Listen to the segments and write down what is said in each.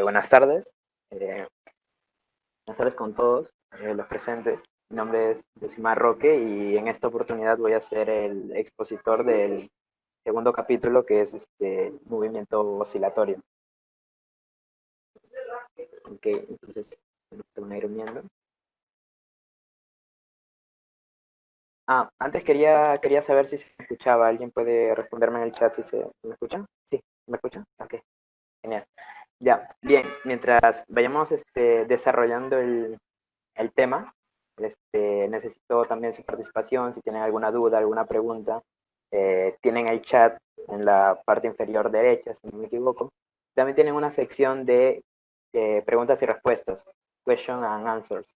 Buenas tardes. Eh, Buenas tardes con todos los presentes. Mi nombre es Josimar Roque y en esta oportunidad voy a ser el expositor del segundo capítulo que es movimiento oscilatorio. Ok, entonces me van a ir uniendo. Antes quería saber si se me escuchaba. ¿Alguien puede responderme en el chat si se me escucha? Sí, ¿me escucha? Ok, genial. Ya, bien, mientras vayamos desarrollando el tema. Necesito también su participación, si tienen alguna duda, alguna pregunta. Tienen el chat en la parte inferior derecha, si no me equivoco. También tienen una sección de preguntas y respuestas, question and answers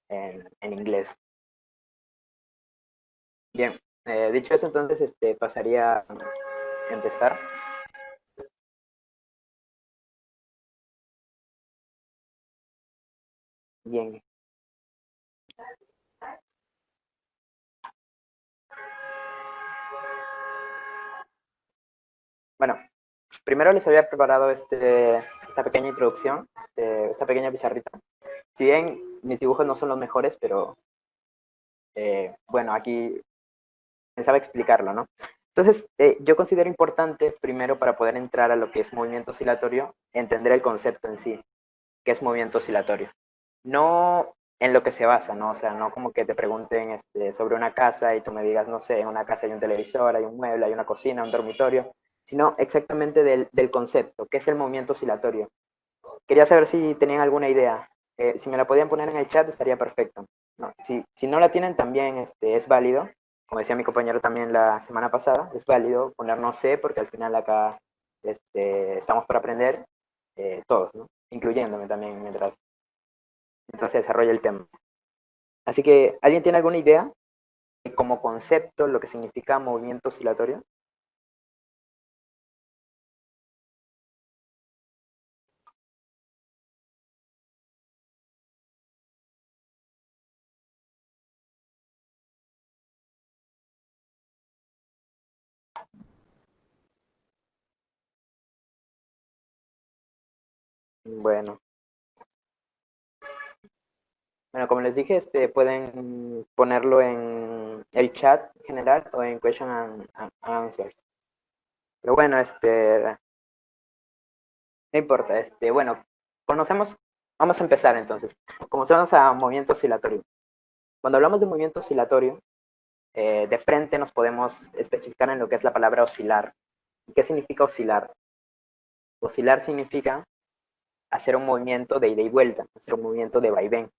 en inglés. Bien, dicho eso, entonces pasaría a empezar. Bien, bueno, primero les había preparado esta pequeña introducción, esta pequeña pizarrita. Si bien mis dibujos no son los mejores, pero bueno, aquí pensaba explicarlo, ¿no? Entonces, yo considero importante, primero, para poder entrar a lo que es movimiento oscilatorio, entender el concepto en sí, que es movimiento oscilatorio. No en lo que se basa, ¿no? O sea, no como que te pregunten sobre una casa y tú me digas, no sé, en una casa hay un televisor, hay un mueble, hay una cocina, un dormitorio, sino exactamente del concepto, que es el movimiento oscilatorio. Quería saber si tenían alguna idea. Si me la podían poner en el chat estaría perfecto. No, si no la tienen también es válido. Como decía mi compañero también la semana pasada, es válido poner no sé porque al final acá estamos para aprender todos, ¿no? Incluyéndome también mientras se desarrolla el tema. Así que, ¿alguien tiene alguna idea de como concepto lo que significa movimiento oscilatorio? Bueno, Bueno, como les dije, pueden ponerlo en el chat general o en question and answers. Pero bueno, no importa, bueno, conocemos, vamos a empezar entonces. Conocemos a movimiento oscilatorio. Cuando hablamos de movimiento oscilatorio, de frente nos podemos especificar en lo que es la palabra oscilar. ¿Y qué significa oscilar? Oscilar significa hacer un movimiento de ida y vuelta, hacer un movimiento de vaivén.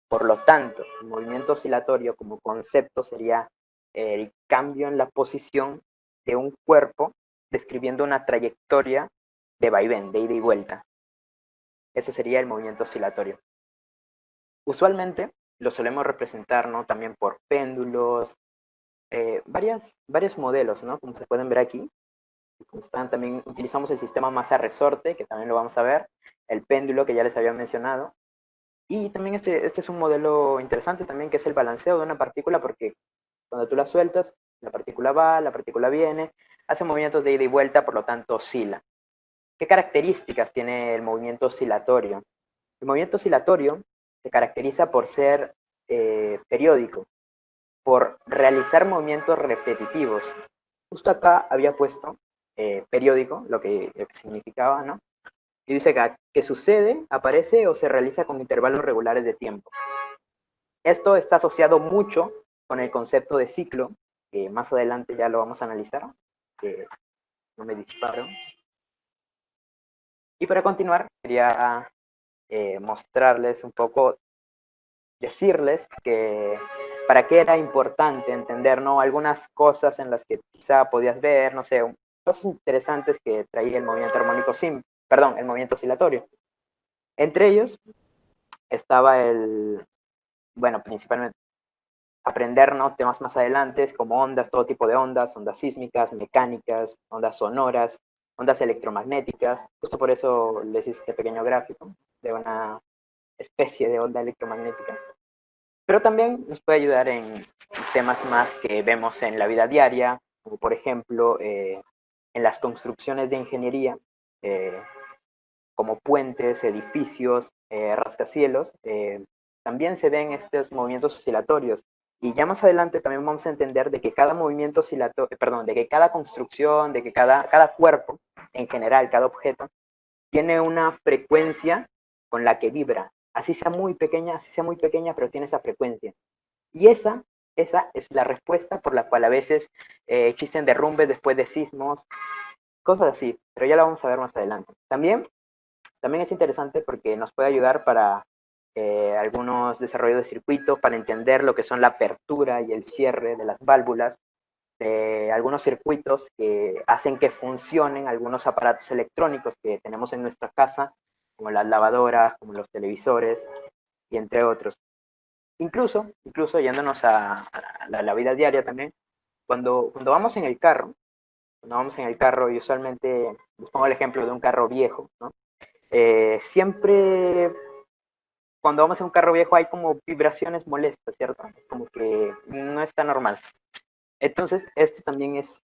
Por lo tanto, el movimiento oscilatorio como concepto sería el cambio en la posición de un cuerpo describiendo una trayectoria de vaivén, de ida y vuelta. Ese sería el movimiento oscilatorio. Usualmente lo solemos representar, ¿no? También por péndulos, varios modelos, ¿no? Como se pueden ver aquí. También utilizamos el sistema masa-resorte, que también lo vamos a ver, el péndulo que ya les había mencionado, y también este es un modelo interesante también, que es el balanceo de una partícula, porque cuando tú la sueltas, la partícula va, la partícula viene, hace movimientos de ida y vuelta, por lo tanto oscila. ¿Qué características tiene el movimiento oscilatorio? El movimiento oscilatorio se caracteriza por ser periódico, por realizar movimientos repetitivos. Justo acá había puesto periódico, lo que significaba, ¿no? Y dice que sucede, aparece o se realiza con intervalos regulares de tiempo. Esto está asociado mucho con el concepto de ciclo, que más adelante ya lo vamos a analizar, que no me disparo. Y para continuar, quería mostrarles un poco, decirles que para qué era importante entender, ¿no? Algunas cosas en las que quizá podías ver, no sé, cosas interesantes que traía el movimiento armónico perdón, el movimiento oscilatorio. Entre ellos estaba bueno, principalmente aprender, ¿no? Temas más adelante como ondas, todo tipo de ondas sísmicas, mecánicas, ondas sonoras, ondas electromagnéticas. Justo por eso les hice este pequeño gráfico de una especie de onda electromagnética. Pero también nos puede ayudar en temas más que vemos en la vida diaria, como por ejemplo en las construcciones de ingeniería. como puentes, edificios, rascacielos, también se ven estos movimientos oscilatorios. Y ya más adelante también vamos a entender de que cada movimiento oscilatorio, perdón, de que cada construcción, de que cada cuerpo, en general, cada objeto, tiene una frecuencia con la que vibra. Así sea muy pequeña, pero tiene esa frecuencia. Y esa es la respuesta por la cual a veces existen derrumbes después de sismos, cosas así, pero ya lo vamos a ver más adelante. También es interesante porque nos puede ayudar para algunos desarrollos de circuitos, para entender lo que son la apertura y el cierre de las válvulas, de algunos circuitos que hacen que funcionen algunos aparatos electrónicos que tenemos en nuestra casa, como las lavadoras, como los televisores, y entre otros. Incluso yéndonos a la vida diaria también, cuando vamos en el carro, y usualmente les pongo el ejemplo de un carro viejo, ¿no? Siempre cuando vamos en un carro viejo hay como vibraciones molestas, ¿cierto? Es como que no está normal. Entonces, este también es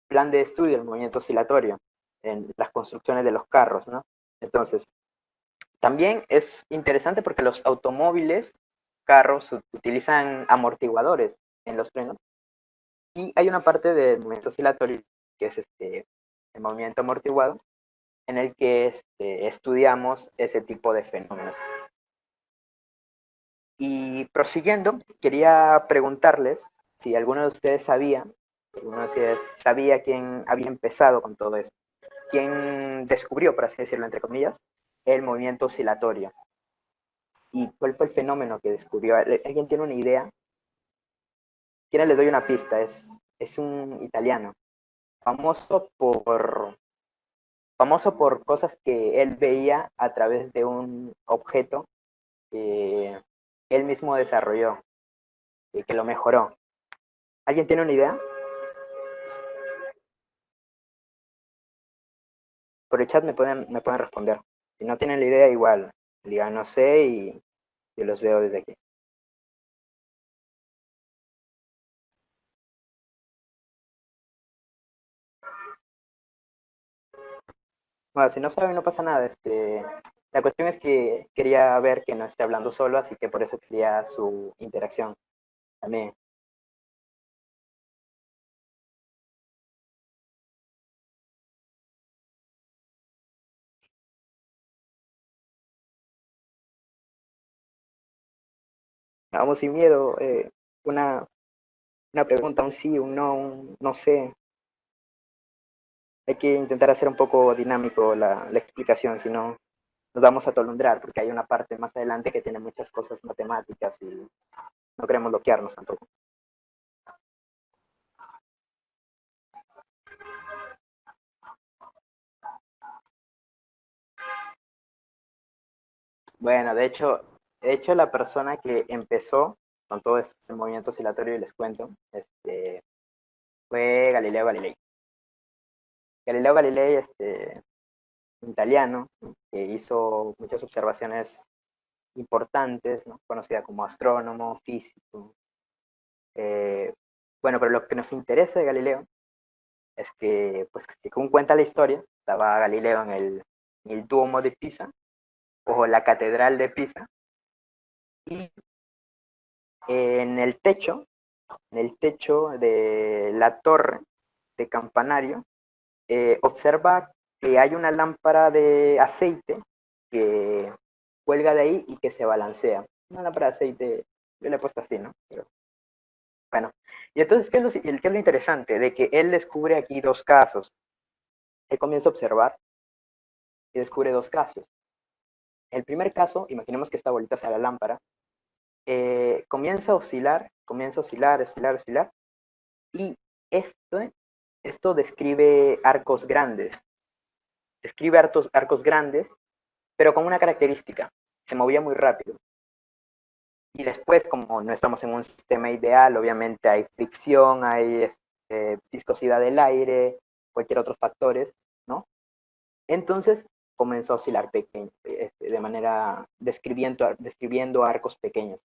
plan de estudio del movimiento oscilatorio en las construcciones de los carros, ¿no? Entonces, también es interesante porque los automóviles, carros, utilizan amortiguadores en los frenos y hay una parte del movimiento oscilatorio que es el movimiento amortiguado en el que estudiamos ese tipo de fenómenos. Y prosiguiendo, quería preguntarles si alguno de ustedes sabía quién había empezado con todo esto, quién descubrió, por así decirlo, entre comillas, el movimiento oscilatorio. ¿Y cuál fue el fenómeno que descubrió? ¿Alguien tiene una idea? ¿Quién le doy una pista? Es un italiano, famoso por, famoso por cosas que él veía a través de un objeto que él mismo desarrolló y que lo mejoró. ¿Alguien tiene una idea? Por el chat me pueden responder. Si no tienen la idea, igual, digan no sé y yo los veo desde aquí. Bueno, si no saben, no pasa nada. La cuestión es que quería ver que no esté hablando solo, así que por eso quería su interacción también. Vamos sin miedo. Una, una pregunta, un sí, un no, un no sé. Hay que intentar hacer un poco dinámico la explicación, si no nos vamos a atolondrar, porque hay una parte más adelante que tiene muchas cosas matemáticas y no queremos bloquearnos tampoco. Bueno, de hecho la persona que empezó con todo este movimiento oscilatorio, y les cuento, fue Galileo Galilei. Galileo Galilei, italiano, que hizo muchas observaciones importantes, ¿no? Conocida como astrónomo, físico. Eh, bueno, pero lo que nos interesa de Galileo es que, pues, que según cuenta la historia, estaba Galileo en el Duomo de Pisa, o la Catedral de Pisa, y en el techo, de la torre de campanario, observa que hay una lámpara de aceite que cuelga de ahí y que se balancea. Una lámpara de aceite, yo le he puesto así, ¿no? Pero, bueno, y entonces, ¿qué es lo interesante? De que él descubre aquí dos casos. Él comienza a observar y descubre dos casos. El primer caso, imaginemos que esta bolita sea la lámpara, comienza a oscilar, oscilar, oscilar, y esto describe arcos grandes, arcos grandes, pero con una característica, se movía muy rápido. Y después, como no estamos en un sistema ideal, obviamente hay fricción, hay viscosidad del aire, cualquier otros factores, ¿no? Entonces comenzó a oscilar pequeño, de manera describiendo arcos pequeños.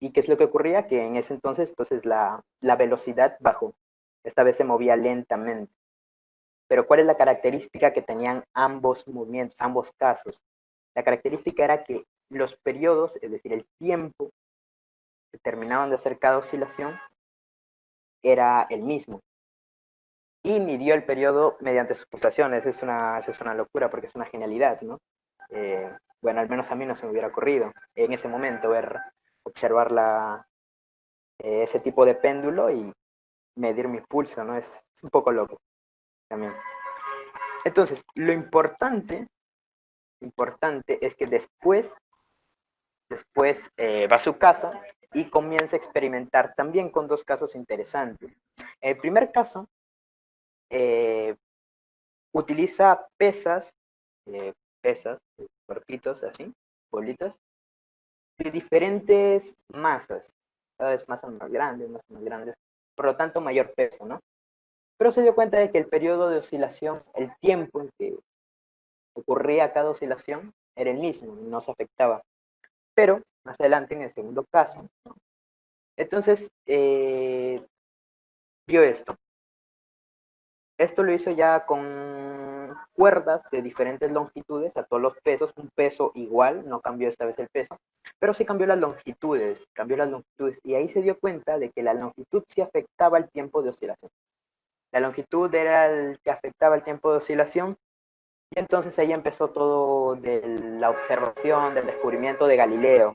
¿Y qué es lo que ocurría? Que en ese entonces la velocidad bajó. Esta vez se movía lentamente. Pero ¿cuál es la característica que tenían ambos movimientos, ambos casos? La característica era que los periodos, es decir, el tiempo que terminaban de hacer cada oscilación, era el mismo. Y midió el periodo mediante sus pulsaciones. Es una locura porque es una genialidad, ¿no? Bueno, al menos a mí no se me hubiera ocurrido en ese momento observar ese tipo de péndulo y medir mi pulso, ¿no? Es un poco loco también. Entonces, lo importante es que después va a su casa y comienza a experimentar también con dos casos interesantes. El primer caso eh, utiliza eh, pesas, cuerpitos así, bolitas, de diferentes masas, cada vez masas más grandes, por lo tanto mayor peso, ¿no? Pero se dio cuenta de que el periodo de oscilación, el tiempo en que ocurría cada oscilación, era el mismo, no se afectaba. Pero más adelante, en el segundo caso, ¿no? Entonces vio esto. Esto lo hizo ya con cuerdas de diferentes longitudes a todos los pesos, un peso igual, no cambió esta vez el peso, pero sí cambió las longitudes, y ahí se dio cuenta de que la longitud sí afectaba el tiempo de oscilación. La longitud era el que afectaba el tiempo de oscilación, y entonces ahí empezó todo de la observación, del descubrimiento de Galileo.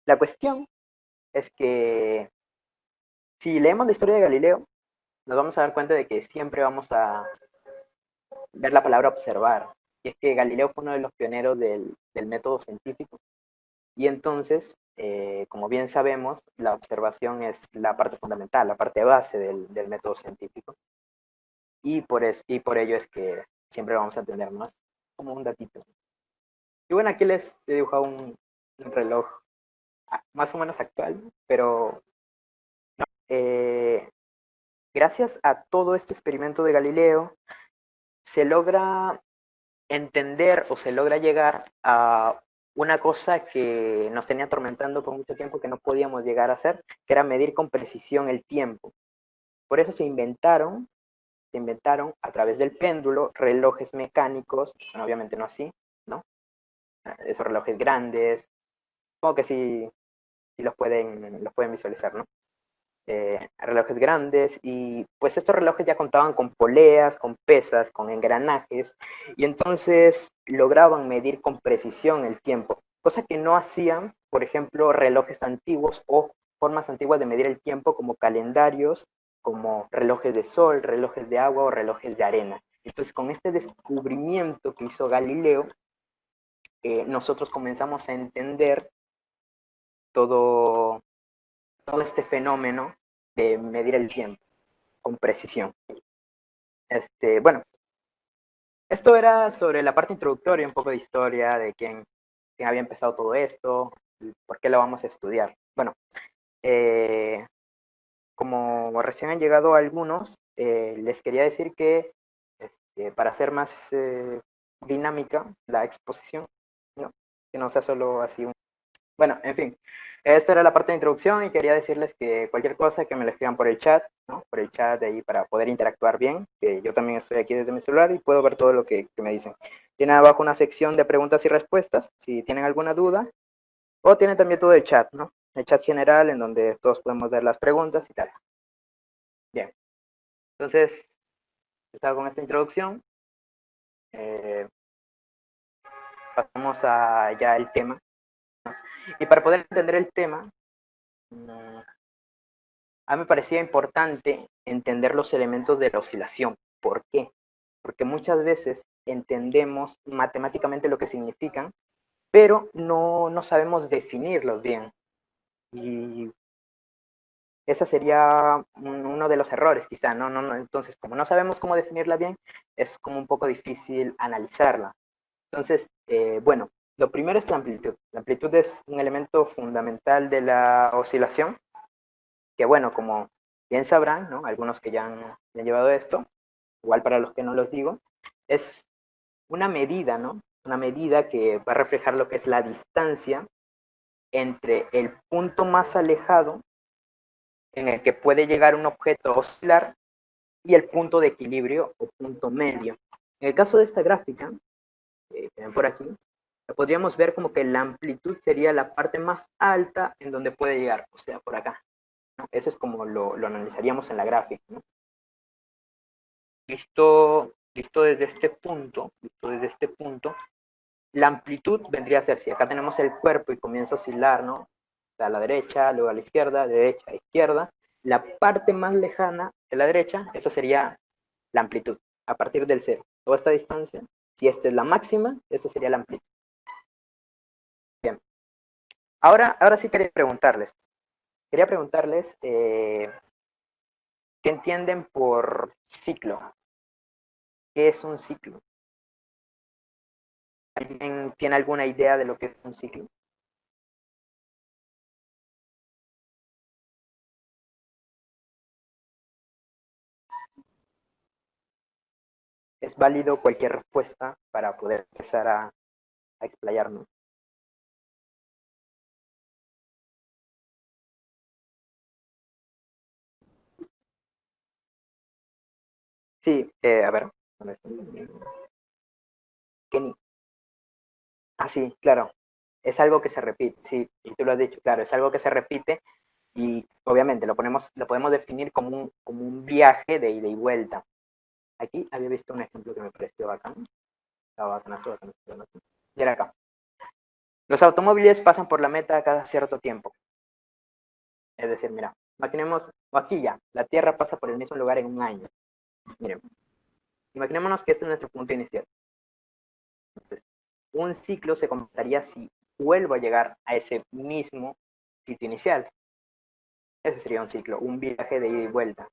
La cuestión es que si leemos la historia de Galileo, nos vamos a dar cuenta de que siempre vamos a ver la palabra observar. Y es que Galileo fue uno de los pioneros del método científico. Y entonces, como bien sabemos, la observación es la parte fundamental, la parte base del método científico. Y por ello es que siempre vamos a tener más como un datito. Y bueno, aquí les he dibujado un reloj más o menos actual, pero eh, gracias a todo este experimento de Galileo, se logra entender o se logra llegar a una cosa que nos tenía atormentando por mucho tiempo que no podíamos llegar a hacer, que era medir con precisión el tiempo. Por eso se inventaron a través del péndulo relojes mecánicos, bueno, obviamente no así, ¿no? Esos relojes grandes, como que sí los pueden visualizar, ¿no? Relojes grandes, y pues estos relojes ya contaban con poleas, con pesas, con engranajes, y entonces lograban medir con precisión el tiempo, cosa que no hacían, por ejemplo, relojes antiguos o formas antiguas de medir el tiempo como calendarios, como relojes de sol, relojes de agua o relojes de arena. Entonces, con este descubrimiento que hizo Galileo, nosotros comenzamos a entender todo, todo este fenómeno de medir el tiempo con precisión. Bueno, esto era sobre la parte introductoria, un poco de historia de quién había empezado todo esto y por qué lo vamos a estudiar. Bueno, eh, como recién han llegado algunos, les quería decir que para hacer más dinámica la exposición, ¿no? Que no sea solo así un... Bueno, en fin, esta era la parte de introducción y quería decirles que cualquier cosa que me lo escriban por el chat, ¿no? Por el chat de ahí para poder interactuar bien, que yo también estoy aquí desde mi celular y puedo ver todo lo que me dicen. Tienen abajo una sección de preguntas y respuestas, si tienen alguna duda, o tienen también todo el chat, ¿no? El chat general en donde todos podemos ver las preguntas y tal. Bien, entonces, estaba con esta introducción. Eh, Pasamos a ya el tema. Y para poder entender el tema, a mí me parecía importante entender los elementos de la oscilación. ¿Por qué? Porque muchas veces entendemos matemáticamente lo que significan, pero no sabemos definirlos bien. Y ese sería uno de los errores, quizá. Entonces, como no sabemos cómo definirla bien, es como un poco difícil analizarla. Entonces, bueno, lo primero es la amplitud. La amplitud es un elemento fundamental de la oscilación, que bueno, como bien sabrán, ¿no? Algunos que ya han llevado esto, igual para los que no los digo, es una medida, ¿no? Una medida que va a reflejar lo que es la distancia entre el punto más alejado en el que puede llegar un objeto a oscilar y el punto de equilibrio o punto medio. En el caso de esta gráfica, que ven por aquí, podríamos ver como que la amplitud sería la parte más alta en donde puede llegar, o sea, por acá, ¿no? Eso es como lo analizaríamos en la gráfica, ¿no? Listo desde este punto, la amplitud vendría a ser, si acá tenemos el cuerpo y comienza a oscilar, ¿no? A la derecha, luego a la izquierda, derecha, izquierda, la parte más lejana de la derecha, esa sería la amplitud, a partir del cero. Toda esta distancia, si esta es la máxima, esta sería la amplitud. Bien. Ahora sí quería preguntarles ¿qué entienden por ciclo? ¿Qué es un ciclo? ¿Alguien tiene alguna idea de lo que es un ciclo? Es válido cualquier respuesta para poder empezar a explayarnos. Sí, a ver. Kenny. Ah, sí, claro. Es algo que se repite, sí, y tú lo has dicho, claro, es algo que se repite y obviamente lo podemos definir como un viaje de ida y vuelta. Aquí había visto un ejemplo que me pareció bacán. Estaba bacanazo, bacanazo, bacanazo. Y era acá. Los automóviles pasan por la meta cada cierto tiempo. Es decir, mira, imaginemos, o aquí ya, la Tierra pasa por el mismo lugar en un año. Miren, imaginémonos que este es nuestro punto inicial. Entonces, un ciclo se completaría si vuelvo a llegar a ese mismo sitio inicial. Ese sería un ciclo, un viaje de ida y vuelta.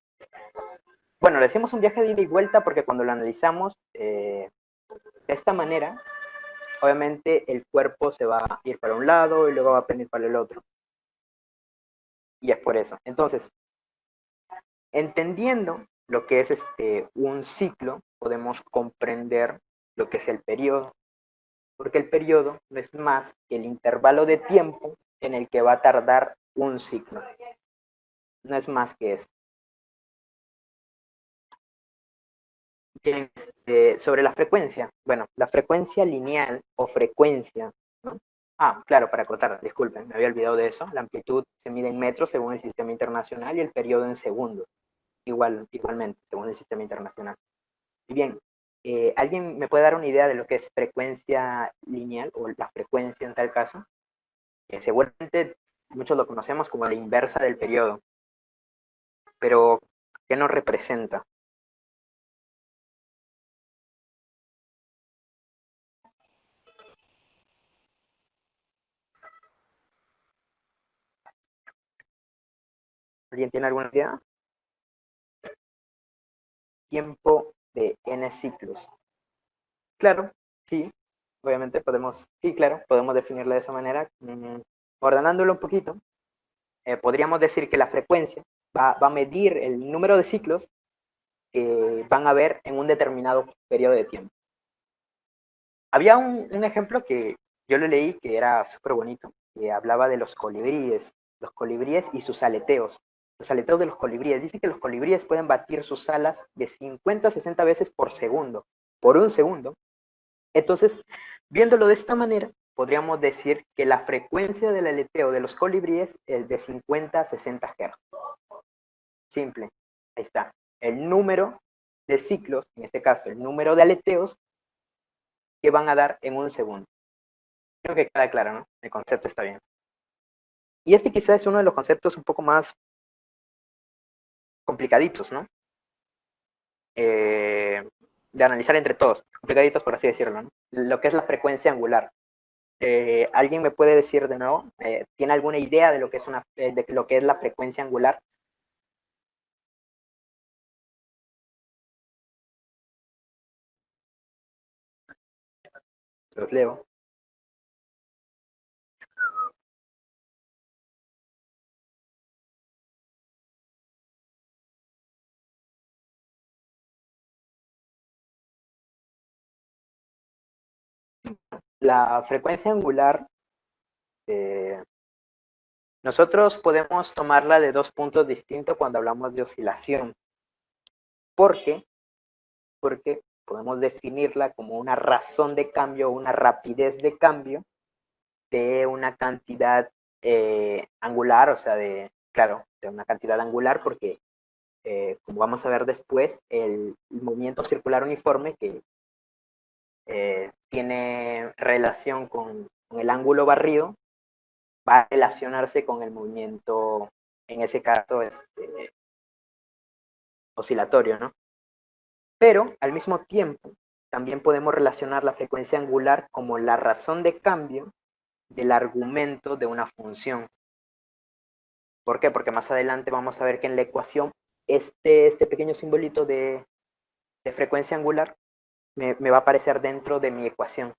Bueno, le decimos un viaje de ida y vuelta porque cuando lo analizamos de esta manera, obviamente el cuerpo se va a ir para un lado y luego va a venir para el otro. Y es por eso. Entonces, entendiendo lo que es un ciclo, podemos comprender lo que es el periodo, porque el periodo no es más que el intervalo de tiempo en el que va a tardar un ciclo. No es más que eso. Bien, sobre la frecuencia. Bueno, la frecuencia lineal o frecuencia, ¿no? Ah, claro, para acotar, disculpen, me había olvidado de eso. La amplitud se mide en metros según el sistema internacional y el periodo en segundos, igualmente, según el sistema internacional. Y bien, ¿alguien me puede dar una idea de lo que es frecuencia lineal o la frecuencia en tal caso? Seguramente muchos lo conocemos como la inversa del periodo, pero ¿qué nos representa? ¿Alguien tiene alguna idea? Tiempo de n ciclos. Claro, sí, obviamente podemos, sí, claro, podemos definirla de esa manera. Ordenándolo un poquito, podríamos decir que la frecuencia va a medir el número de ciclos que van a haber en un determinado periodo de tiempo. Había un ejemplo que yo lo leí que era súper bonito, que hablaba de los colibríes y sus aleteos. Los aleteos de los colibríes. Dice que los colibríes pueden batir sus alas de 50 a 60 veces por segundo, por un segundo. Entonces, viéndolo de esta manera, podríamos decir que la frecuencia del aleteo de los colibríes es de 50 a 60 Hz. Simple. Ahí está. El número de ciclos, en este caso, el número de aleteos que van a dar en un segundo. Creo que queda claro, ¿no? El concepto está bien. Y este quizás es uno de los conceptos un poco más complicaditos, ¿no? De analizar entre todos, complicaditos por así decirlo, ¿no? Lo que es la frecuencia angular. ¿Alguien me puede decir de nuevo? ¿Tiene alguna idea de lo que es de lo que es la frecuencia angular? Los leo. La frecuencia angular, eh, nosotros podemos tomarla de dos puntos distintos cuando hablamos de oscilación. ¿Por qué? Porque podemos definirla como una razón de cambio, una rapidez de cambio de una cantidad angular, o sea, claro, de una cantidad angular, porque como vamos a ver después, el movimiento circular uniforme que tiene relación con el ángulo barrido, va a relacionarse con el movimiento, en ese caso, oscilatorio, ¿no? Pero al mismo tiempo, también podemos relacionar la frecuencia angular como la razón de cambio del argumento de una función. ¿Por qué? Porque más adelante vamos a ver que en la ecuación este pequeño simbolito de frecuencia angular me va a aparecer dentro de mi ecuación.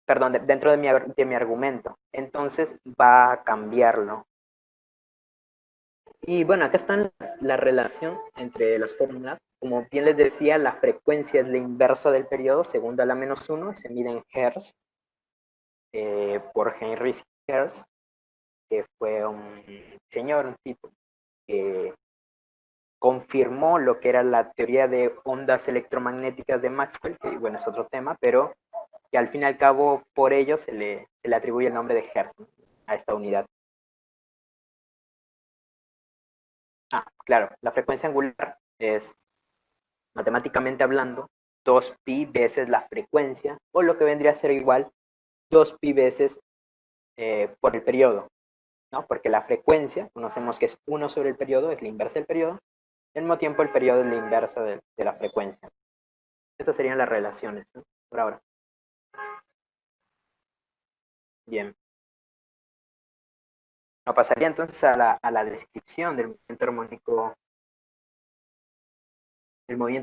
Perdón, dentro de mi argumento. Entonces va a cambiarlo. Y bueno, acá está la relación entre las fórmulas. Como bien les decía, la frecuencia es la inversa del periodo, segundo a la menos 1, se mide en Hertz, por Heinrich Hertz, que fue un señor, un tipo, que confirmó lo que era la teoría de ondas electromagnéticas de Maxwell, que bueno, es otro tema, pero que al fin y al cabo por ello se le atribuye el nombre de Hertz, ¿no?, a esta unidad. Ah, claro, la frecuencia angular es, matemáticamente hablando, 2pi veces la frecuencia, o lo que vendría a ser igual 2pi veces por el periodo, ¿no? Porque la frecuencia, conocemos que es 1 sobre el periodo, es la inversa del periodo, al mismo tiempo el periodo es la inversa de la frecuencia. Estas serían las relaciones, ¿no?, por ahora. Bien. No, pasaría entonces a la descripción del movimiento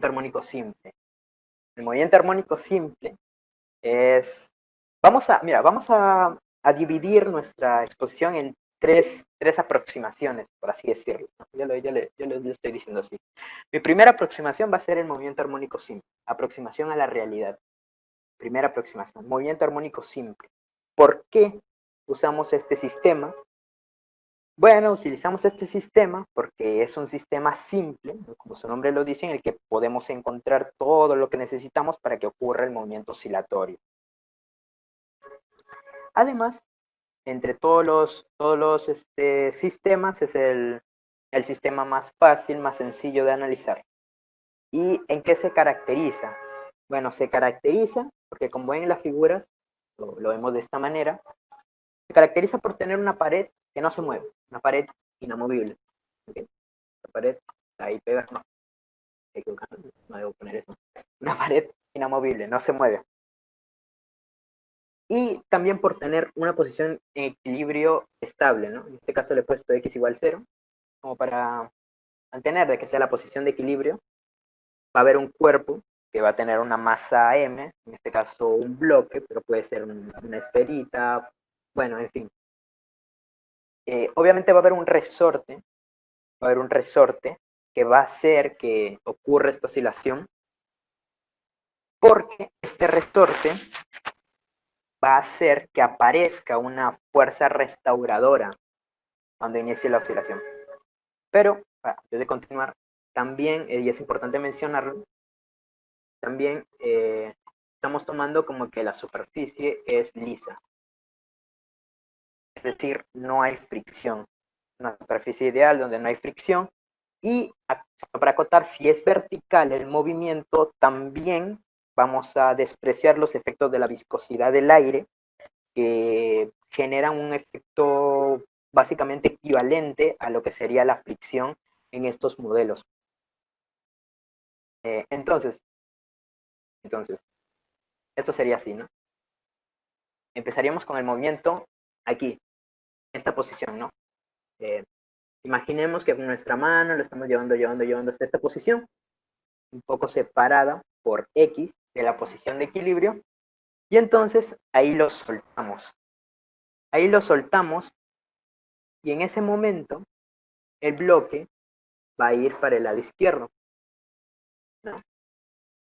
armónico simple. El movimiento armónico simple es, vamos a dividir nuestra exposición en tres aproximaciones, por así decirlo, ¿no? Yo lo estoy diciendo así. Mi primera aproximación va a ser el movimiento armónico simple, aproximación a la realidad. Primera aproximación, movimiento armónico simple. ¿Por qué usamos este sistema? Bueno, utilizamos este sistema porque es un sistema simple, ¿no?, como su nombre lo dice, en el que podemos encontrar todo lo que necesitamos para que ocurra el movimiento oscilatorio. Además, entre todos los sistemas es el sistema más fácil, más sencillo de analizar. ¿Y en qué se caracteriza? Bueno, se caracteriza porque, como ven en las figuras, lo vemos de esta manera, se caracteriza por tener una pared que no se mueve, una pared inamovible. ¿Okay? La pared está ahí pegada, no, no debo poner eso. Una pared inamovible, no se mueve. Y también por tener una posición en equilibrio estable, ¿no? En este caso le he puesto x igual 0, como para mantener de que sea la posición de equilibrio. Va a haber un cuerpo que va a tener una masa m, en este caso un bloque, pero puede ser una esferita, bueno, en fin. Obviamente va a haber un resorte que va a hacer que ocurra esta oscilación, porque este resorte va a hacer que aparezca una fuerza restauradora cuando inicie la oscilación. Pero, antes de continuar, también, y es importante mencionarlo, también estamos tomando como que la superficie es lisa. Es decir, no hay fricción. Una superficie ideal donde no hay fricción. Y para acotar, si es vertical el movimiento, también vamos a despreciar los efectos de la viscosidad del aire, que generan un efecto básicamente equivalente a lo que sería la fricción en estos modelos. Entonces, esto sería así, ¿no? Empezaríamos con el movimiento aquí, en esta posición, ¿no? Imaginemos que con nuestra mano lo estamos llevando hasta esta posición, un poco separada por X de la posición de equilibrio, y entonces ahí lo soltamos. Ahí lo soltamos, y en ese momento el bloque va a ir para el lado izquierdo, ¿no?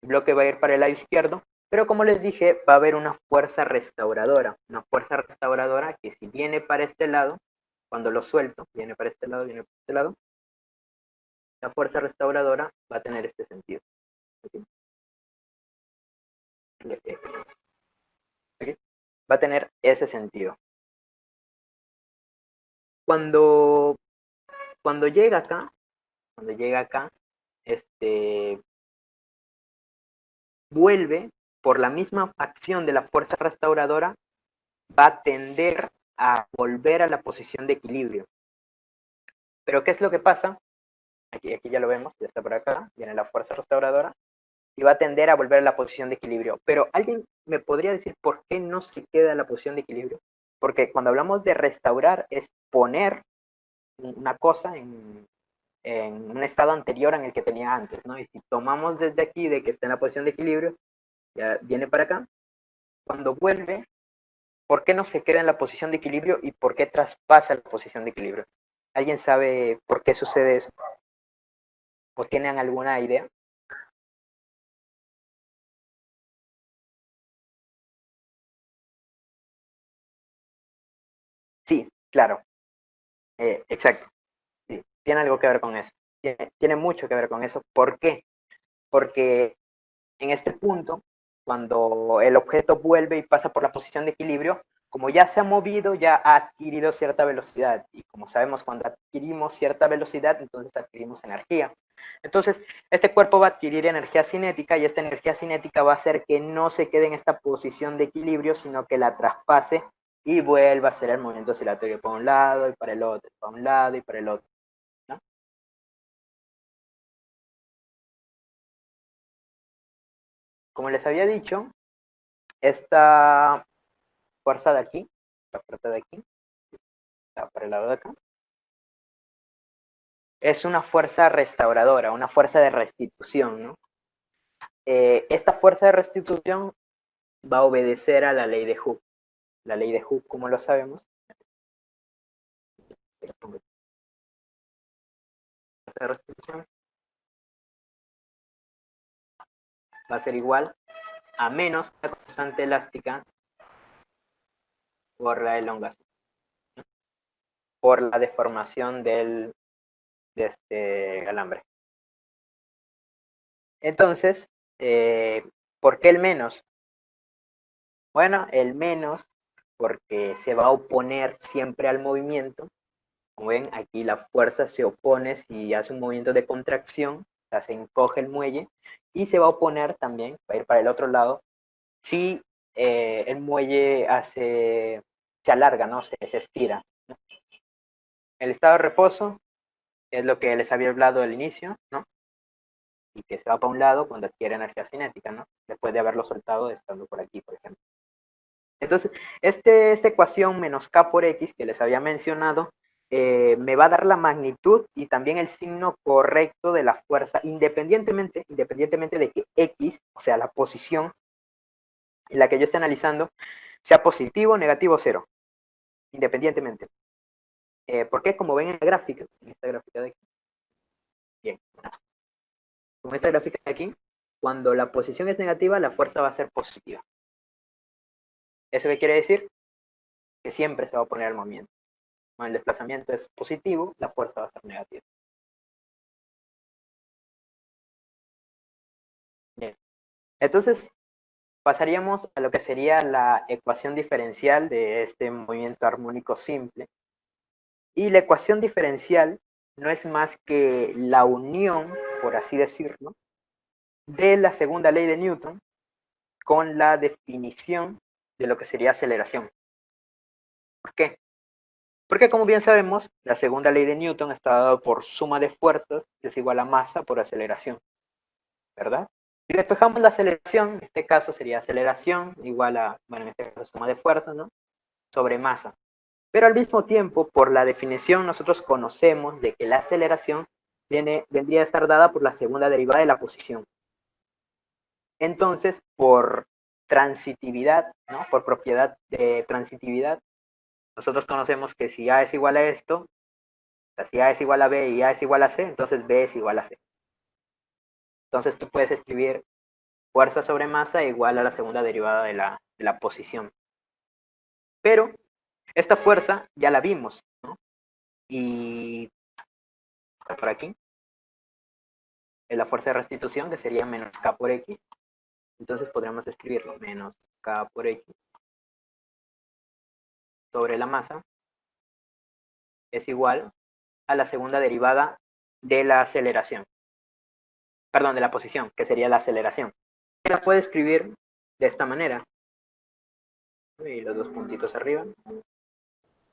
El bloque va a ir para el lado izquierdo, pero como les dije, va a haber una fuerza restauradora que si viene para este lado, cuando lo suelto, viene para este lado, la fuerza restauradora va a tener este sentido. ¿Ok? ¿Ok? Va a tener ese sentido. Cuando, cuando llega acá, cuando llega acá, este, vuelve por la misma acción de la fuerza restauradora, va a tender a volver a la posición de equilibrio. Pero ¿qué es lo que pasa? Aquí ya lo vemos, ya está por acá, viene la fuerza restauradora y va a tender a volver a la posición de equilibrio. Pero ¿alguien me podría decir por qué no se queda en la posición de equilibrio? Porque cuando hablamos de restaurar es poner una cosa en un estado anterior en el que tenía antes, ¿no? Y si tomamos desde aquí de que está en la posición de equilibrio, ya viene para acá, cuando vuelve, ¿por qué no se queda en la posición de equilibrio y por qué traspasa la posición de equilibrio? ¿Alguien sabe por qué sucede eso? ¿O tienen alguna idea? Sí, claro, exacto. Sí, tiene algo que ver con eso. Tiene mucho que ver con eso. ¿Por qué? Porque en este punto, cuando el objeto vuelve y pasa por la posición de equilibrio, como ya se ha movido, ya ha adquirido cierta velocidad. Y como sabemos, cuando adquirimos cierta velocidad, entonces adquirimos energía. Entonces, este cuerpo va a adquirir energía cinética y esta energía cinética va a hacer que no se quede en esta posición de equilibrio, sino que la traspase y vuelva a hacer el movimiento oscilatorio para un lado y para el otro, para un lado y para el otro, ¿no? Como les había dicho, esta fuerza de aquí, la fuerza de aquí, está para el lado de acá, es una fuerza restauradora, una fuerza de restitución, ¿no? Esta fuerza de restitución va a obedecer a la ley de Hooke. La ley de Hooke, como lo sabemos, la fuerza de restitución va a ser igual a menos la constante elástica por la elongación, ¿no? Por la deformación de este alambre. Entonces, ¿por qué el menos? Bueno, el menos porque se va a oponer siempre al movimiento. Como ven, aquí la fuerza se opone si hace un movimiento de contracción, o sea, se encoge el muelle, y se va a oponer también, va a ir para el otro lado, si el muelle se alarga, ¿no? Se estira, ¿no? El estado de reposo es lo que les había hablado al inicio, ¿no? Y que se va para un lado cuando adquiere energía cinética, ¿no? Después de haberlo soltado estando por aquí, por ejemplo. Entonces, esta ecuación menos k por x que les había mencionado, me va a dar la magnitud y también el signo correcto de la fuerza, independientemente de que x, o sea, la posición en la que yo esté analizando, sea positivo, negativo, cero, independientemente. ¿Por qué? Como ven en la gráfica, en esta gráfica de aquí, bien, con esta gráfica de aquí, cuando la posición es negativa, la fuerza va a ser positiva. ¿Eso qué quiere decir? Que siempre se va a oponer al movimiento. Cuando el desplazamiento es positivo, la fuerza va a ser negativa. Bien. Entonces, pasaríamos a lo que sería la ecuación diferencial de este movimiento armónico simple. Y la ecuación diferencial no es más que la unión, por así decirlo, de la segunda ley de Newton con la definición de lo que sería aceleración. ¿Por qué? Porque como bien sabemos, la segunda ley de Newton está dada por suma de fuerzas es igual a masa por aceleración, ¿verdad? Si despejamos la aceleración, en este caso sería aceleración igual a, bueno, en este caso suma de fuerzas, ¿no? Sobre masa. Pero al mismo tiempo, por la definición, nosotros conocemos de que la aceleración vendría a estar dada por la segunda derivada de la posición. Entonces, por transitividad, ¿no? Por propiedad de transitividad, nosotros conocemos que si A es igual a esto, o sea, si A es igual a B y A es igual a C, entonces B es igual a C. Entonces tú puedes escribir fuerza sobre masa igual a la segunda derivada de la posición. Pero esta fuerza ya la vimos, ¿no? Y está por aquí. la fuerza de restitución, que sería menos K por X. Entonces podríamos escribirlo menos K por X sobre la masa es igual a la segunda derivada de la aceleración. Perdón, de la posición, que sería la aceleración. Se la puede escribir de esta manera. Y los dos puntitos arriba.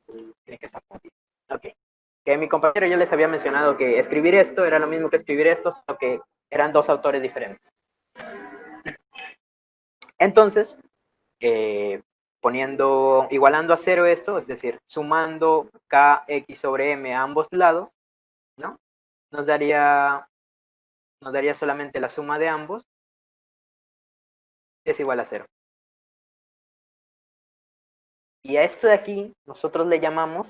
Tiene que estar puntito. Ok. Que mi compañero yo les había mencionado que escribir esto era lo mismo que escribir esto, sino que eran dos autores diferentes. Entonces, igualando a cero esto, es decir, sumando kx sobre m a ambos lados, ¿no? Nos daría solamente la suma de ambos, es igual a cero. Y a esto de aquí, nosotros le llamamos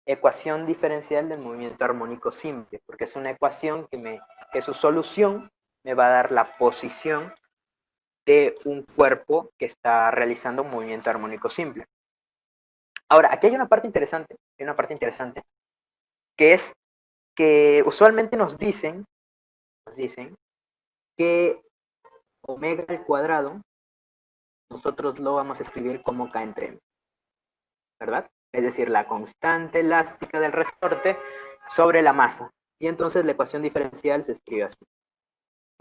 ecuación diferencial del movimiento armónico simple, porque es una ecuación que su solución me va a dar la posición de un cuerpo que está realizando un movimiento armónico simple. Ahora, aquí hay una parte interesante, que es que usualmente nos dicen que omega al cuadrado nosotros lo vamos a escribir como K entre M, ¿verdad? Es decir, la constante elástica del resorte sobre la masa. Y entonces la ecuación diferencial se escribe así.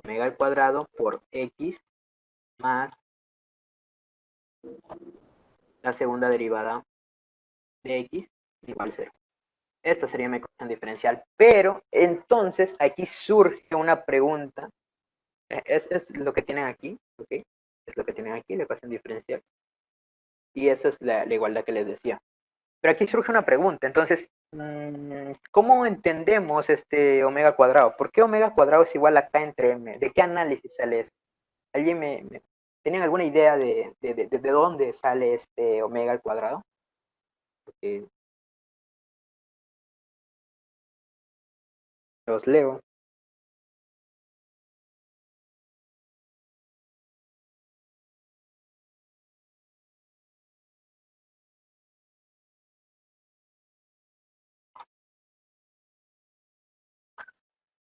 Omega al cuadrado por X más la segunda derivada de X igual a 0. Esta sería mi ecuación diferencial. Pero entonces aquí surge una pregunta. Es lo que tienen aquí, ¿ok? Es lo que tienen aquí, la ecuación diferencial. Y esa es la igualdad que les decía. Pero aquí surge una pregunta. Entonces, ¿cómo entendemos este omega cuadrado? ¿Por qué omega cuadrado es igual a K entre M? ¿De qué análisis sale eso? ¿Alguien ¿Tienen alguna idea de dónde sale este omega al cuadrado? Porque los leo.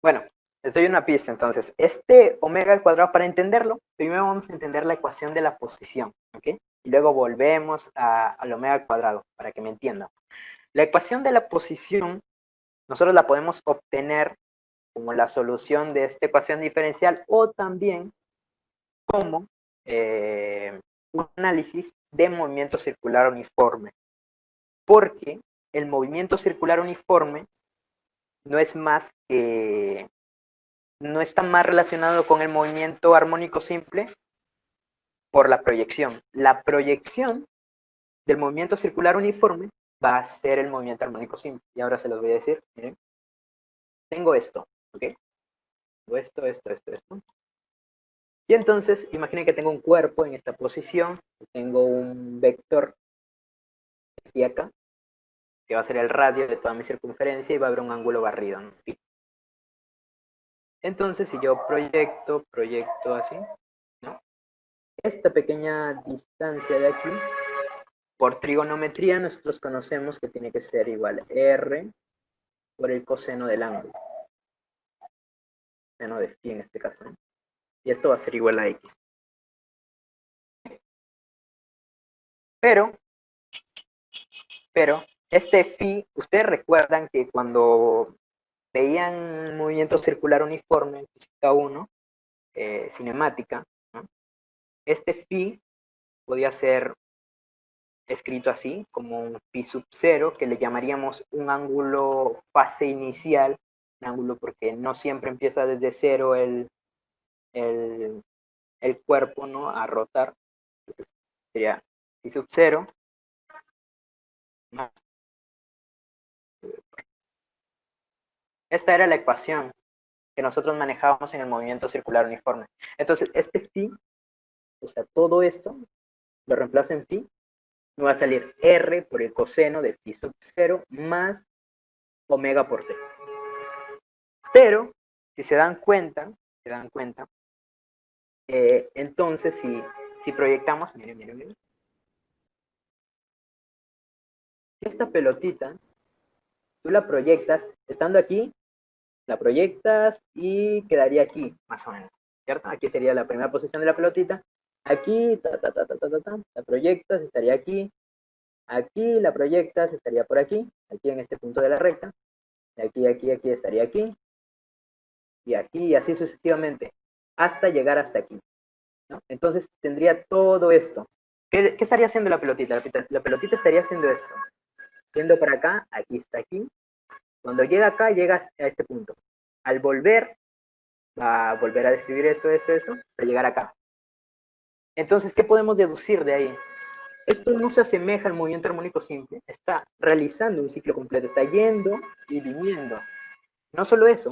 Bueno, les doy una pista entonces. Este omega al cuadrado, para entenderlo, primero vamos a entender la ecuación de la posición, ¿ok? Y luego volvemos al omega al cuadrado, para que me entiendan. La ecuación de la posición, nosotros la podemos obtener como la solución de esta ecuación diferencial o también como un análisis de movimiento circular uniforme. Porque el movimiento circular uniforme no es más que no está más relacionado con el movimiento armónico simple por la proyección. La proyección del movimiento circular uniforme va a ser el movimiento armónico simple. Y ahora se los voy a decir. Miren. Tengo esto, ¿ok? Tengo esto. Y entonces, imaginen que tengo un cuerpo en esta posición, tengo un vector aquí acá, que va a ser el radio de toda mi circunferencia y va a haber un ángulo barrido, ¿no? Entonces, si yo proyecto así, ¿no? Esta pequeña distancia de aquí, por trigonometría, nosotros conocemos que tiene que ser igual a R por el coseno del ángulo. Seno de phi en este caso, ¿no? Y esto va a ser igual a X. Pero, este phi, ustedes recuerdan que cuando veían movimiento circular uniforme en física 1, cinemática, ¿no? Este phi podía ser escrito así, como un phi sub 0, que le llamaríamos un ángulo fase inicial, un ángulo porque no siempre empieza desde cero el cuerpo, ¿no? A rotar. Entonces, sería phi sub 0 más. Esta era la ecuación que nosotros manejábamos en el movimiento circular uniforme. Entonces, este phi, o sea, todo esto, lo reemplazo en phi, me va a salir R por el coseno de phi sub 0 más omega por t. Pero, si se dan cuenta, entonces si proyectamos, miren, esta pelotita, tú la proyectas estando aquí la proyectas y quedaría aquí, más o menos, ¿cierto? Aquí sería la primera posición de la pelotita. Aquí, la proyectas, estaría aquí. Aquí la proyectas, estaría por aquí en este punto de la recta. Aquí estaría aquí. Y aquí, y así sucesivamente, hasta llegar hasta aquí, ¿no? Entonces tendría todo esto. ¿Qué estaría haciendo la pelotita? La pelotita estaría haciendo esto. Yendo para acá, aquí está aquí. Cuando llega acá, llega a este punto. Al volver, va a volver a describir esto, para llegar acá. Entonces, ¿qué podemos deducir de ahí? Esto no se asemeja al movimiento armónico simple, está realizando un ciclo completo, está yendo y viniendo. No solo eso,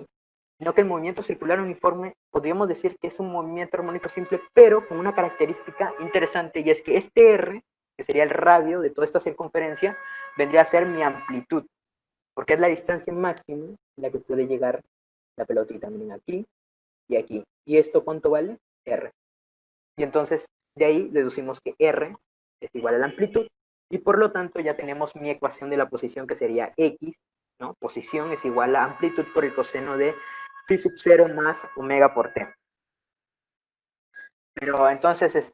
sino que el movimiento circular uniforme podríamos decir que es un movimiento armónico simple, pero con una característica interesante, y es que este R, que sería el radio de toda esta circunferencia, vendría a ser mi amplitud, porque es la distancia máxima en la que puede llegar la pelotita. Miren, aquí y aquí. ¿Y esto cuánto vale? R. Y entonces, de ahí deducimos que R es igual a la amplitud, y por lo tanto ya tenemos mi ecuación de la posición, que sería X, ¿no? Posición es igual a amplitud por el coseno de phi sub 0 más omega por T. Pero entonces,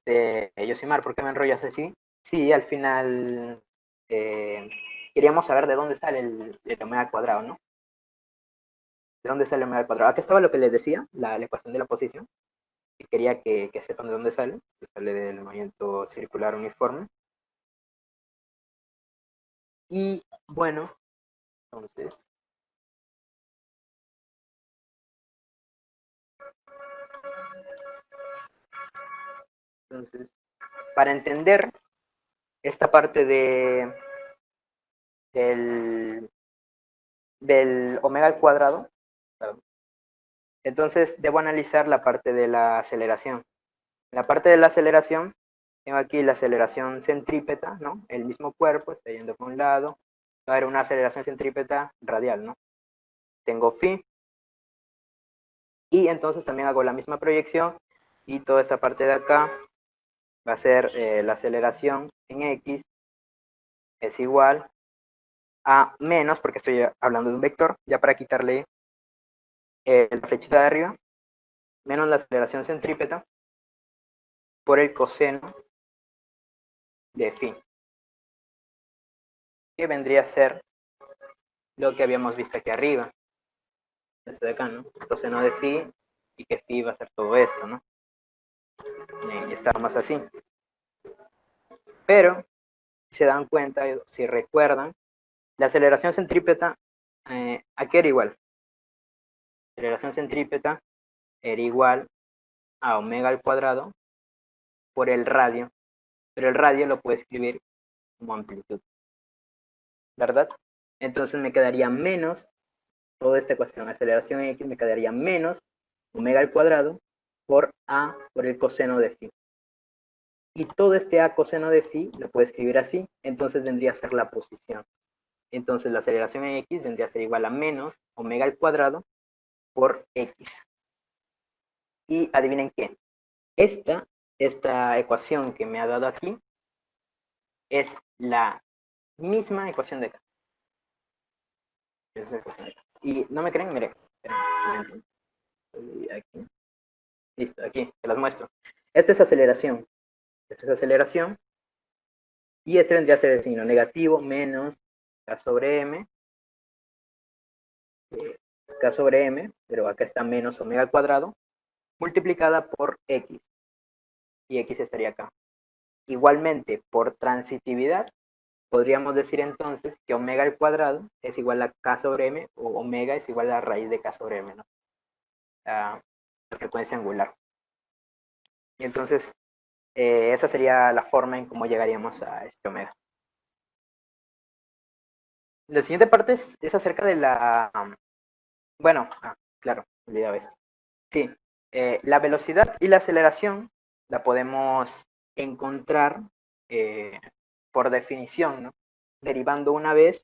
Yosimar, ¿por qué me enrollas así? Sí, al final queríamos saber de dónde sale el omega cuadrado, ¿no? ¿De dónde sale el omega cuadrado? Aquí estaba lo que les decía, la ecuación de la posición, y quería que sepan de dónde sale, que sale del movimiento circular uniforme. Y bueno, entonces, para entender esta parte del, del omega al cuadrado, entonces debo analizar la parte de la aceleración. En la parte de la aceleración, tengo aquí la aceleración centrípeta, ¿no? El mismo cuerpo está yendo por un lado, va a haber una aceleración centrípeta radial, ¿no? Tengo phi, y entonces también hago la misma proyección, y toda esta parte de acá va a ser la aceleración en X es igual a menos, porque estoy hablando de un vector, ya para quitarle la flechita de arriba, menos la aceleración centrípeta por el coseno de phi, que vendría a ser lo que habíamos visto aquí arriba, este de acá, ¿no? El coseno de phi, y que phi va a ser todo esto, ¿no? Y estábamos así. Pero, si se dan cuenta, si recuerdan, la aceleración centrípeta, ¿a qué era igual? La aceleración centrípeta era igual a omega al cuadrado por el radio, pero el radio lo puedo escribir como amplitud, ¿verdad? Entonces me quedaría menos toda esta ecuación, aceleración en X me quedaría menos omega al cuadrado por A por el coseno de phi. Y todo este A coseno de phi lo puedo escribir así, entonces vendría a ser la posición. Entonces la aceleración en X vendría a ser igual a menos omega al cuadrado por X. Y adivinen qué, esta ecuación que me ha dado aquí es la misma ecuación de acá. Es la ecuación de acá. Y no me creen, miren. Aquí. Listo, aquí, te las muestro. Esta es aceleración. Esta es aceleración. Y este vendría a ser el signo negativo menos K sobre M. K sobre M, pero acá está menos omega al cuadrado, multiplicada por X. Y X estaría acá. Igualmente, por transitividad, podríamos decir entonces que omega al cuadrado es igual a K sobre M, o omega es igual a la raíz de K sobre M, ¿no? La frecuencia angular. Y entonces, esa sería la forma en cómo llegaríamos a este omega. La siguiente parte es acerca de la... Bueno, claro, olvidaba esto. Sí, la velocidad y la aceleración la podemos encontrar por definición, ¿no? Derivando una vez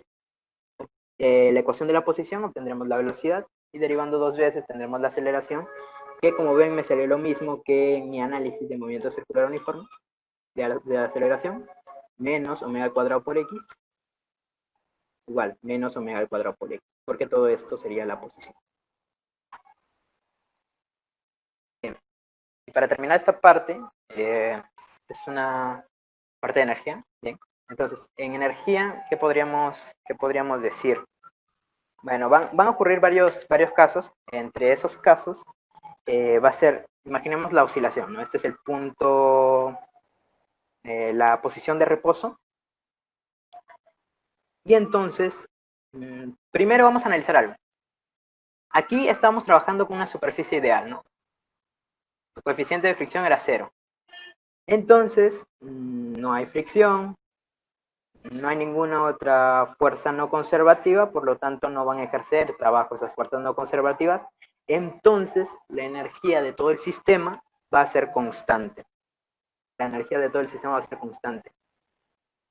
la ecuación de la posición, obtendremos la velocidad, y derivando dos veces tendremos la aceleración, que como ven me salió lo mismo que en mi análisis de movimiento circular uniforme de la aceleración, menos omega al cuadrado por X, igual, menos omega al cuadrado por X, porque todo esto sería la posición. para terminar esta parte, es una parte de energía, ¿bien? Entonces, en energía, ¿qué podríamos decir? Bueno, van a ocurrir varios casos. Entre esos casos, va a ser, imaginemos la oscilación, ¿no? Este es el punto, la posición de reposo. Y entonces, primero vamos a analizar algo. Aquí estamos trabajando con una superficie ideal, ¿no? El coeficiente de fricción era 0. Entonces, no hay fricción, no hay ninguna otra fuerza no conservativa, por lo tanto no van a ejercer trabajo esas fuerzas no conservativas. Entonces, la energía de todo el sistema va a ser constante. La energía de todo el sistema va a ser constante.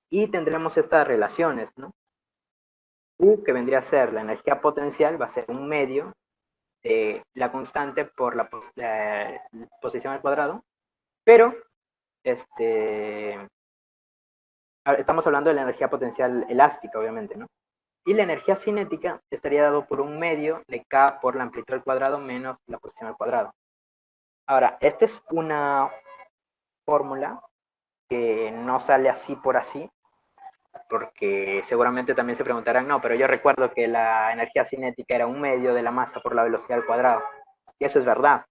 Y tendremos estas relaciones, ¿no? U, que vendría a ser la energía potencial, va a ser un medio de la constante por la posición al cuadrado, pero estamos hablando de la energía potencial elástica, obviamente, ¿no? Y la energía cinética estaría dado por un medio de K por la amplitud al cuadrado menos la posición al cuadrado. Ahora, esta es una fórmula que no sale así por así, porque seguramente también se preguntarán, no, pero yo recuerdo que la energía cinética era un medio de la masa por la velocidad al cuadrado. Y eso es verdad.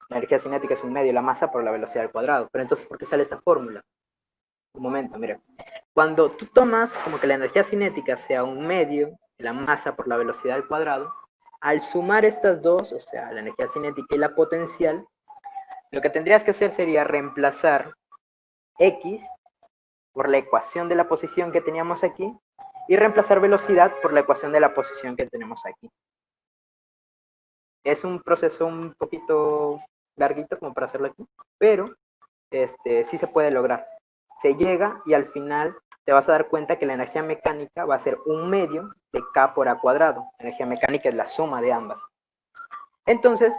La energía cinética es un medio de la masa por la velocidad al cuadrado. Pero entonces, ¿por qué sale esta fórmula? Un momento, mira. Cuando tú tomas como que la energía cinética sea un medio de la masa por la velocidad al cuadrado, al sumar estas dos, o sea, la energía cinética y la potencial, lo que tendrías que hacer sería reemplazar X por la ecuación de la posición que teníamos aquí y reemplazar velocidad por la ecuación de la posición que tenemos aquí. Es un proceso un poquito larguito como para hacerlo aquí, pero sí se puede lograr. Se llega y al final te vas a dar cuenta que la energía mecánica va a ser un medio de K por A cuadrado. La energía mecánica es la suma de ambas. Entonces,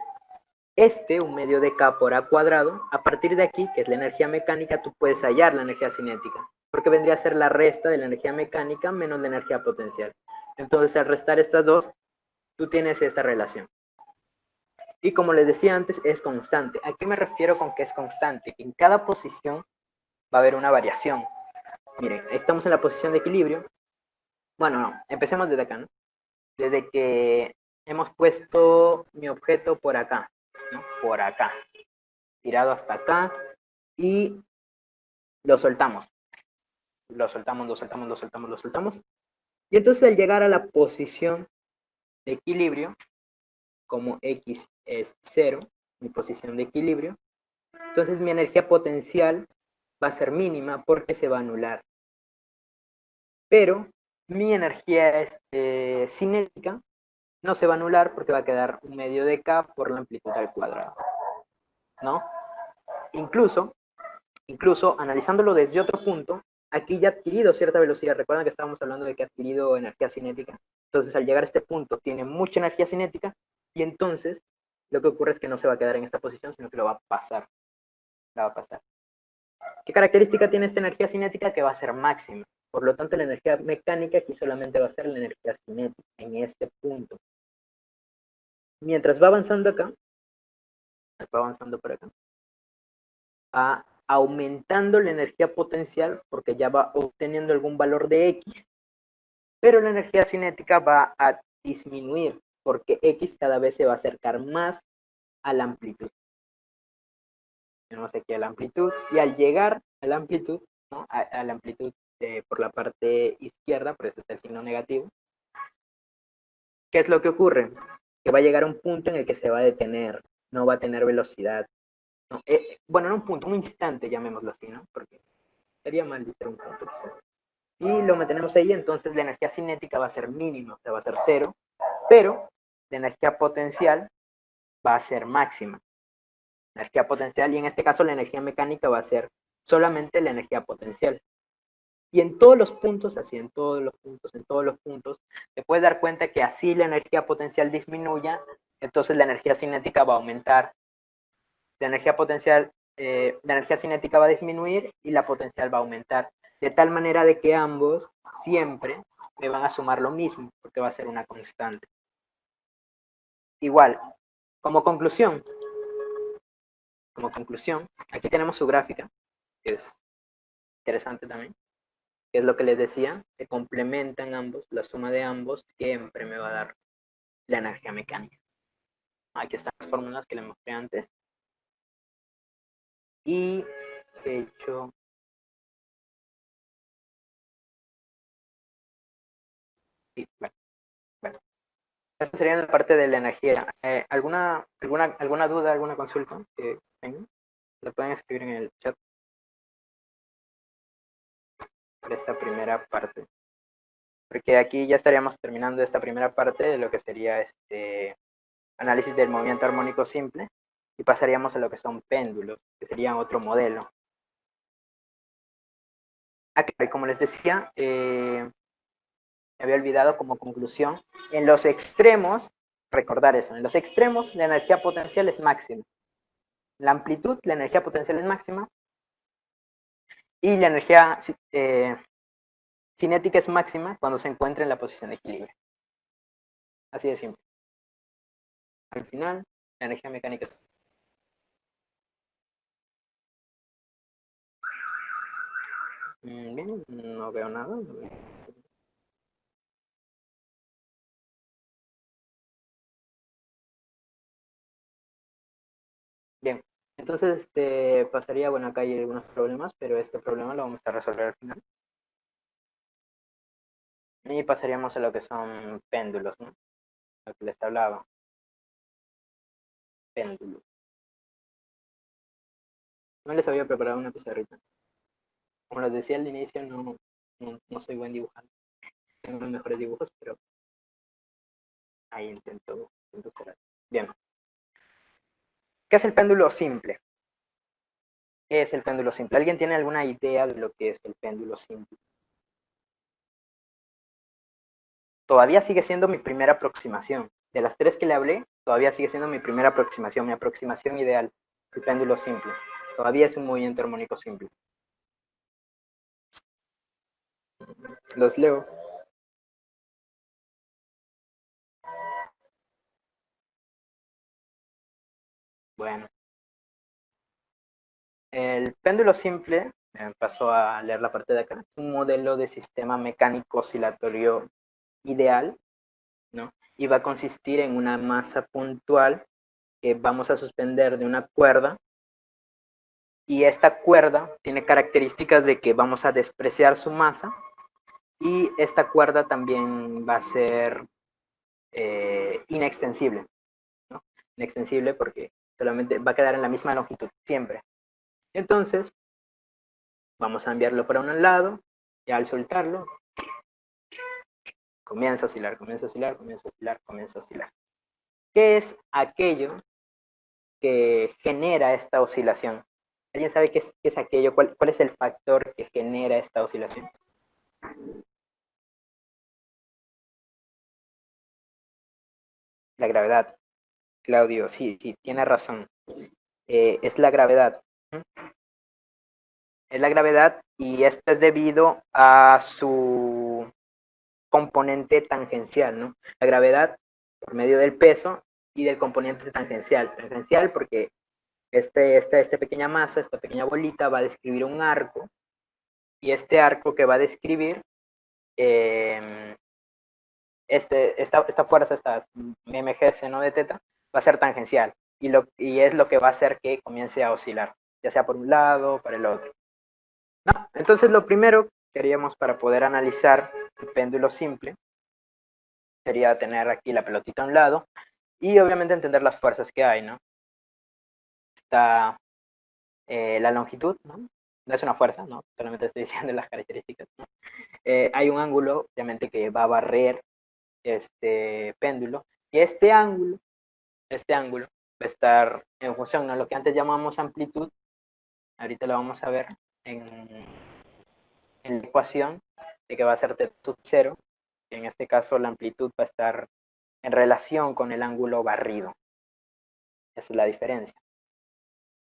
un medio de K por A cuadrado, a partir de aquí, que es la energía mecánica, tú puedes hallar la energía cinética, porque vendría a ser la resta de la energía mecánica menos la energía potencial. Entonces, al restar estas dos, tú tienes esta relación. Y como les decía antes, es constante. ¿A qué me refiero con que es constante? En cada posición va a haber una variación. Miren, estamos en la posición de equilibrio. Bueno, no, empecemos desde acá, ¿no? Desde que hemos puesto mi objeto por acá, ¿no? Por acá, tirado hasta acá y lo soltamos. Lo soltamos, lo soltamos, lo soltamos, lo soltamos. Y entonces al llegar a la posición de equilibrio, como X es 0, mi posición de equilibrio, entonces mi energía potencial va a ser mínima porque se va a anular. Pero mi energía cinética no se va a anular porque va a quedar un medio de K por la amplitud al cuadrado, ¿no? Incluso analizándolo desde otro punto, aquí ya ha adquirido cierta velocidad. Recuerdan que estábamos hablando de que ha adquirido energía cinética. Entonces, al llegar a este punto, tiene mucha energía cinética y entonces lo que ocurre es que no se va a quedar en esta posición, sino que lo va a pasar. La va a pasar. ¿Qué característica tiene esta energía cinética? Que va a ser máxima. Por lo tanto, la energía mecánica aquí solamente va a ser la energía cinética en este punto. Mientras va avanzando acá, va avanzando por acá, va aumentando la energía potencial porque ya va obteniendo algún valor de X, pero la energía cinética va a disminuir porque X cada vez se va a acercar más a la amplitud. Tenemos aquí a la amplitud y al llegar a la amplitud, ¿no? a la amplitud por la parte izquierda, por eso está el signo negativo, ¿qué es lo que ocurre? Que va a llegar a un punto en el que se va a detener, no va a tener velocidad. No, bueno, no un punto, un instante, llamémoslo así, ¿no? Porque sería mal decir un punto quizás. Y lo mantenemos ahí, entonces la energía cinética va a ser mínima, o sea, va a ser 0, pero la energía potencial va a ser máxima. La energía potencial, y en este caso la energía mecánica va a ser solamente la energía potencial. Y en todos los puntos, así en todos los puntos, te puedes dar cuenta que así la energía potencial disminuya, entonces la energía cinética va a aumentar. La energía potencial, la energía cinética va a disminuir y la potencial va a aumentar. De tal manera de que ambos siempre me van a sumar lo mismo, porque va a ser una constante. Igual, como conclusión, como conclusión, aquí tenemos su gráfica, que es interesante también, que es lo que les decía, se complementan ambos, la suma de ambos siempre me va a dar la energía mecánica. Aquí están las fórmulas que les mostré antes. Y de hecho, sí, bueno. Esta sería la parte de la energía. ¿Alguna duda, alguna consulta que tengan? Lo pueden escribir en el chat por esta primera parte. Porque aquí ya estaríamos terminando esta primera parte de lo que sería este análisis del movimiento armónico simple y pasaríamos a lo que son péndulos, que serían otro modelo. Y como les decía, me había olvidado como conclusión, en los extremos, recordar eso, en los extremos la energía potencial es máxima. La amplitud, la energía potencial es máxima y la energía cinética es máxima cuando se encuentra en la posición de equilibrio. Así de simple. Al final, la energía mecánica es... Bien, no veo nada. Bien, entonces pasaría, bueno, acá hay algunos problemas, pero este problema lo vamos a resolver al final. Y pasaríamos a lo que son péndulos, ¿no? Lo que les hablaba. Péndulos. No les había preparado una pizarrita. Como les decía al inicio, no soy buen dibujante. Tengo los mejores dibujos, pero ahí intento hacer. Bien. ¿Qué es el péndulo simple? ¿Qué es el péndulo simple? ¿Alguien tiene alguna idea de lo que es el péndulo simple? Todavía sigue siendo mi primera aproximación. De las tres que le hablé, todavía sigue siendo mi primera aproximación, mi aproximación ideal, el péndulo simple. Todavía es un movimiento armónico simple. Los leo. Bueno, el péndulo simple, paso a leer la parte de acá, es un modelo de sistema mecánico oscilatorio ideal, ¿no? Y va a consistir en una masa puntual que vamos a suspender de una cuerda, y esta cuerda tiene características de que vamos a despreciar su masa, y esta cuerda también va a ser inextensible, ¿no? Inextensible porque solamente va a quedar en la misma longitud siempre. Entonces, vamos a enviarlo para un lado, y al soltarlo, comienza a oscilar, comienza a oscilar, comienza a oscilar, comienza a oscilar. ¿Qué es aquello que genera esta oscilación? ¿Alguien sabe qué es aquello? ¿Cuál es el factor que genera esta oscilación? La gravedad. Claudio, sí, sí, tiene razón. Es la gravedad. Es la gravedad, y esto es debido a su componente tangencial, ¿no? La gravedad por medio del peso y del componente tangencial. Tangencial porque esta pequeña masa, esta pequeña bolita va a describir un arco, y este arco que va a describir eh, esta fuerza, esta mg seno de teta, va a ser tangencial, y es lo que va a hacer que comience a oscilar, ya sea por un lado o para el otro. ¿No? Entonces, lo primero que haríamos para poder analizar el péndulo simple sería tener aquí la pelotita a un lado y obviamente entender las fuerzas que hay, ¿no? Está la longitud, ¿no? No es una fuerza, ¿no? Solamente estoy diciendo las características, ¿no? Hay un ángulo, obviamente, que va a barrer este péndulo, y este ángulo va a estar en función, ¿no? Lo que antes llamamos amplitud, ahorita lo vamos a ver en la ecuación, de que va a ser t sub 0, que en este caso la amplitud va a estar en relación con el ángulo barrido. Esa es la diferencia.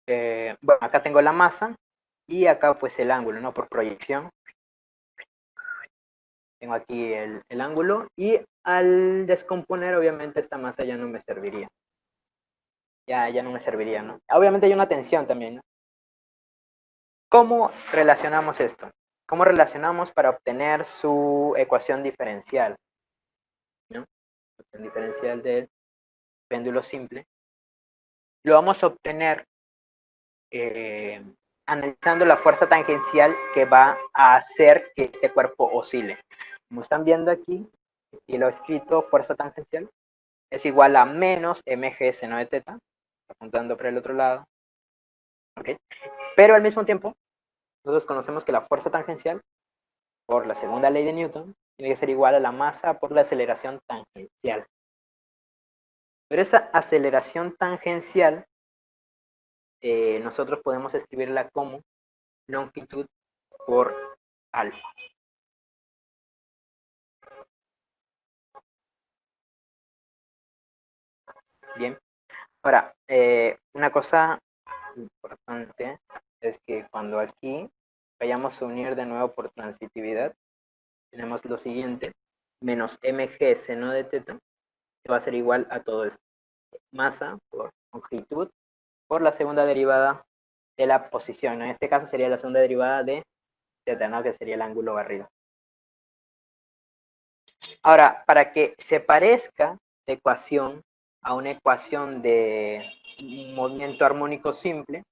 Bueno, acá tengo la masa y acá pues el ángulo, ¿no? Por proyección. Tengo aquí el ángulo, y al descomponer obviamente esta masa ya no me serviría. ya no me serviría, ¿no? Obviamente hay una tensión también, ¿no? ¿Cómo relacionamos esto? ¿Cómo relacionamos para obtener su ecuación diferencial? ¿No? Ecuación diferencial del péndulo simple. Lo vamos a obtener eh, analizando la fuerza tangencial que va a hacer que este cuerpo oscile. Como están viendo aquí, y lo he escrito, fuerza tangencial es igual a menos mg seno de teta, apuntando para el otro lado. ¿Okay? Pero al mismo tiempo, nosotros conocemos que la fuerza tangencial, por la segunda ley de Newton, tiene que ser igual a la masa por la aceleración tangencial. Pero esa aceleración tangencial, nosotros podemos escribirla como longitud por alfa. Bien. Ahora, una cosa importante es que cuando aquí vayamos a unir de nuevo por transitividad, tenemos lo siguiente, menos mg seno de teta, que va a ser igual a todo esto. Masa por longitud por la segunda derivada de la posición. En este caso sería la segunda derivada de teta, ¿no? Que sería el ángulo barrido. Ahora, para que se parezca la ecuación a una ecuación de movimiento armónico simple,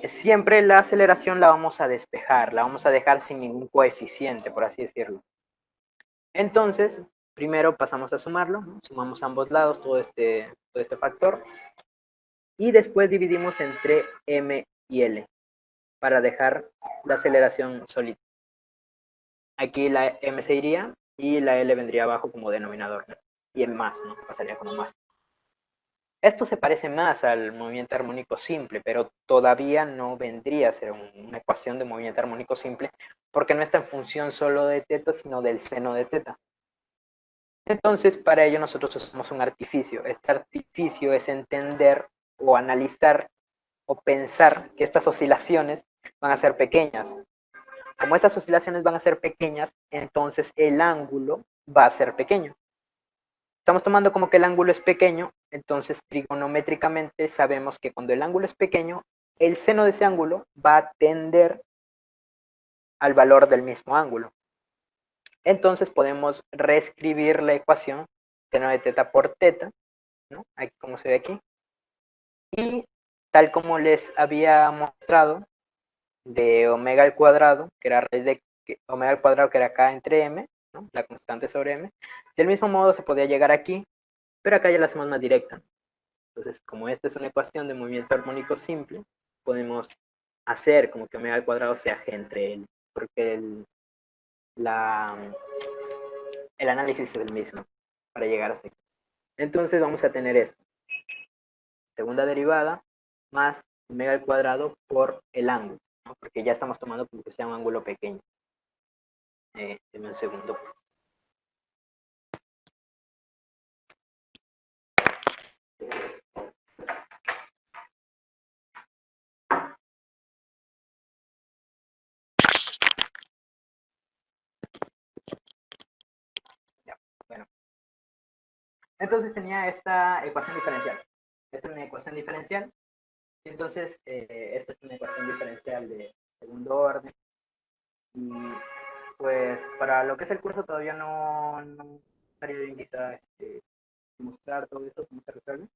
siempre la aceleración la vamos a despejar, la vamos a dejar sin ningún coeficiente, por así decirlo. Entonces, primero pasamos a sumarlo, ¿no? Sumamos ambos lados todo este factor, y después dividimos entre m y l, para dejar la aceleración solita. Aquí la m se iría, y la l vendría abajo como denominador, ¿no? Y en más, ¿no? Pasaría como más. Esto se parece más al movimiento armónico simple, pero todavía no vendría a ser una ecuación de movimiento armónico simple, porque no está en función solo de teta, sino del seno de teta. Entonces, para ello nosotros usamos un artificio. Este artificio es entender o analizar o pensar que estas oscilaciones van a ser pequeñas. Como estas oscilaciones van a ser pequeñas, entonces el ángulo va a ser pequeño. Estamos tomando como que el ángulo es pequeño, entonces trigonométricamente sabemos que cuando el ángulo es pequeño, el seno de ese ángulo va a tender al valor del mismo ángulo. Entonces podemos reescribir la ecuación seno de teta por teta, ¿no? Aquí, como se ve aquí. Y tal como les había mostrado, de omega al cuadrado, que era raíz de omega al cuadrado, que era k entre m, ¿no? La constante sobre m. Del mismo modo se podía llegar aquí, pero acá ya la hacemos más directa. Entonces, como esta es una ecuación de movimiento armónico simple, podemos hacer como que omega al cuadrado sea g entre l, porque el análisis es el mismo para llegar a aquí. Entonces vamos a tener esto. Segunda derivada más omega al cuadrado por el ángulo, ¿no? Porque ya estamos tomando como que sea un ángulo pequeño. Deme un segundo. Ya, bueno. Entonces tenía esta ecuación diferencial. Esta es una ecuación diferencial. Entonces, esta es una ecuación diferencial de segundo orden. Y pues para lo que es el curso todavía no estaría bien quizá mostrar todo esto, cómo se resuelve.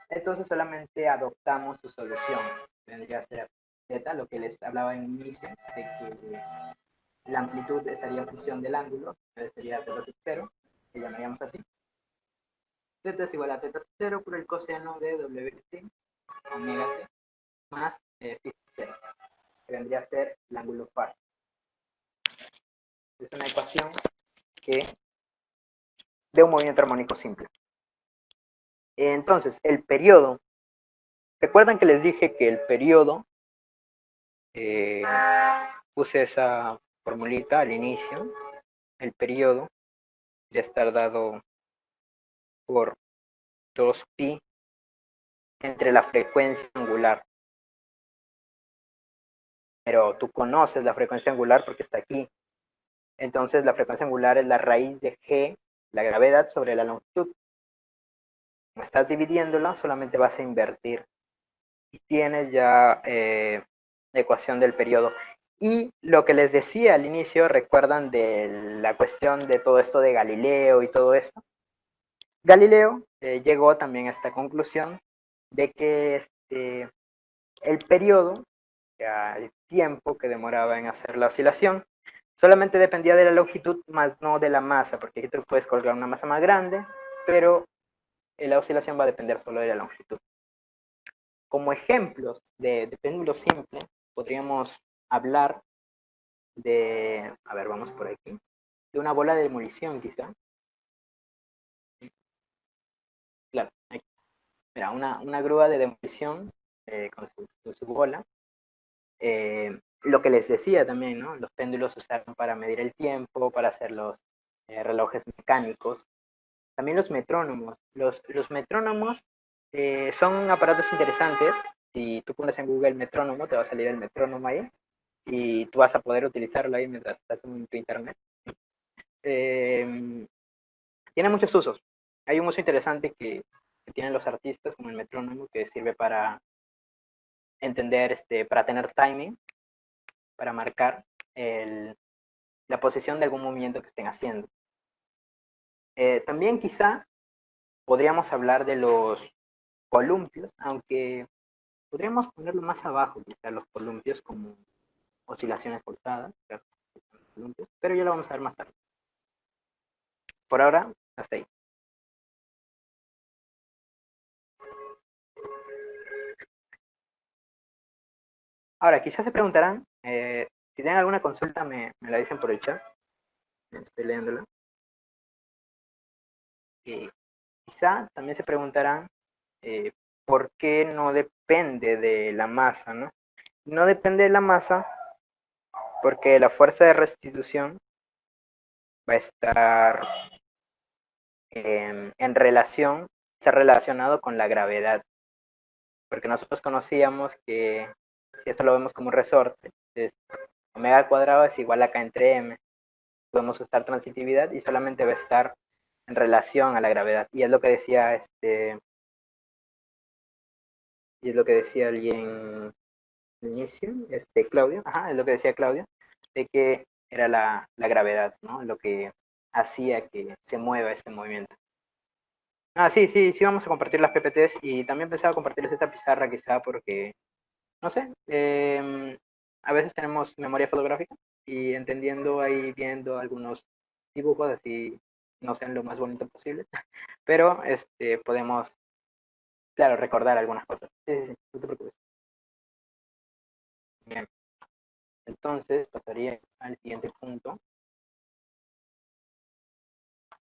Entonces solamente adoptamos su solución. Vendría a ser zeta, lo que les hablaba en un inicio, de que la amplitud estaría en función del ángulo, sería 0 sub 0, que llamaríamos así. Zeta es igual a teta sub 0 por el coseno de wt, omega t, más phi sub 0, que vendría a ser el ángulo fásico. Es una ecuación que de un movimiento armónico simple. Entonces, el periodo, recuerdan que les dije que el periodo, puse esa formulita al inicio, el periodo de estar dado por 2pi entre la frecuencia angular. Pero tú conoces la frecuencia angular porque está aquí. Entonces la frecuencia angular es la raíz de g, la gravedad, sobre la longitud. como estás dividiéndolo, solamente vas a invertir. Y tienes ya la ecuación del periodo. Y lo que les decía al inicio, recuerdan de la cuestión de todo esto de Galileo y todo esto. Galileo llegó también a esta conclusión de que el periodo, o sea, el tiempo que demoraba en hacer la oscilación, solamente dependía de la longitud, más no de la masa, porque aquí tú puedes colgar una masa más grande, pero la oscilación va a depender solo de la longitud. Como ejemplos de péndulo simple, podríamos hablar de, a ver, vamos por aquí, de una bola de demolición quizá. Claro, aquí. Mira, una grúa de demolición con su bola. Lo que les decía también, ¿no? Los péndulos se usaron para medir el tiempo, para hacer los relojes mecánicos. También los metrónomos. Los metrónomos son aparatos interesantes. Si tú pones en Google metrónomo, te va a salir el metrónomo ahí y tú vas a poder utilizarlo ahí mientras estás en tu internet. Eh, Tiene muchos usos. Hay un uso interesante que tienen los artistas, como el metrónomo, que sirve para entender, para tener timing, para marcar la posición de algún movimiento que estén haciendo. También quizá podríamos hablar de los columpios, aunque podríamos ponerlo más abajo, quizá los columpios como oscilaciones forzadas, pero ya lo vamos a ver más tarde. Por ahora, hasta ahí. Ahora, quizás se preguntarán, si tienen alguna consulta, me la dicen por el chat. Estoy leyéndola. Y quizá también se preguntarán por qué no depende de la masa, ¿no? No depende de la masa porque la fuerza de restitución va a estar en relación, está relacionado con la gravedad. Porque nosotros conocíamos que esto lo vemos como un resorte. Entonces, omega al cuadrado es igual a k entre m. Podemos usar transitividad y solamente va a estar en relación a la gravedad. Y es lo que decía y es lo que decía alguien al inicio, Claudio, ajá, es lo que decía Claudio, de que era la gravedad, ¿no? Lo que hacía que se mueva este movimiento. Ah, sí, sí, sí, vamos a compartir las PPTs y también pensaba compartirles esta pizarra quizá porque, no sé, a veces tenemos memoria fotográfica y entendiendo ahí, viendo algunos dibujos así no sean lo más bonito posible, pero podemos, claro, recordar algunas cosas. Sí, sí, sí, no te preocupes. Bien, entonces pasaría al siguiente punto,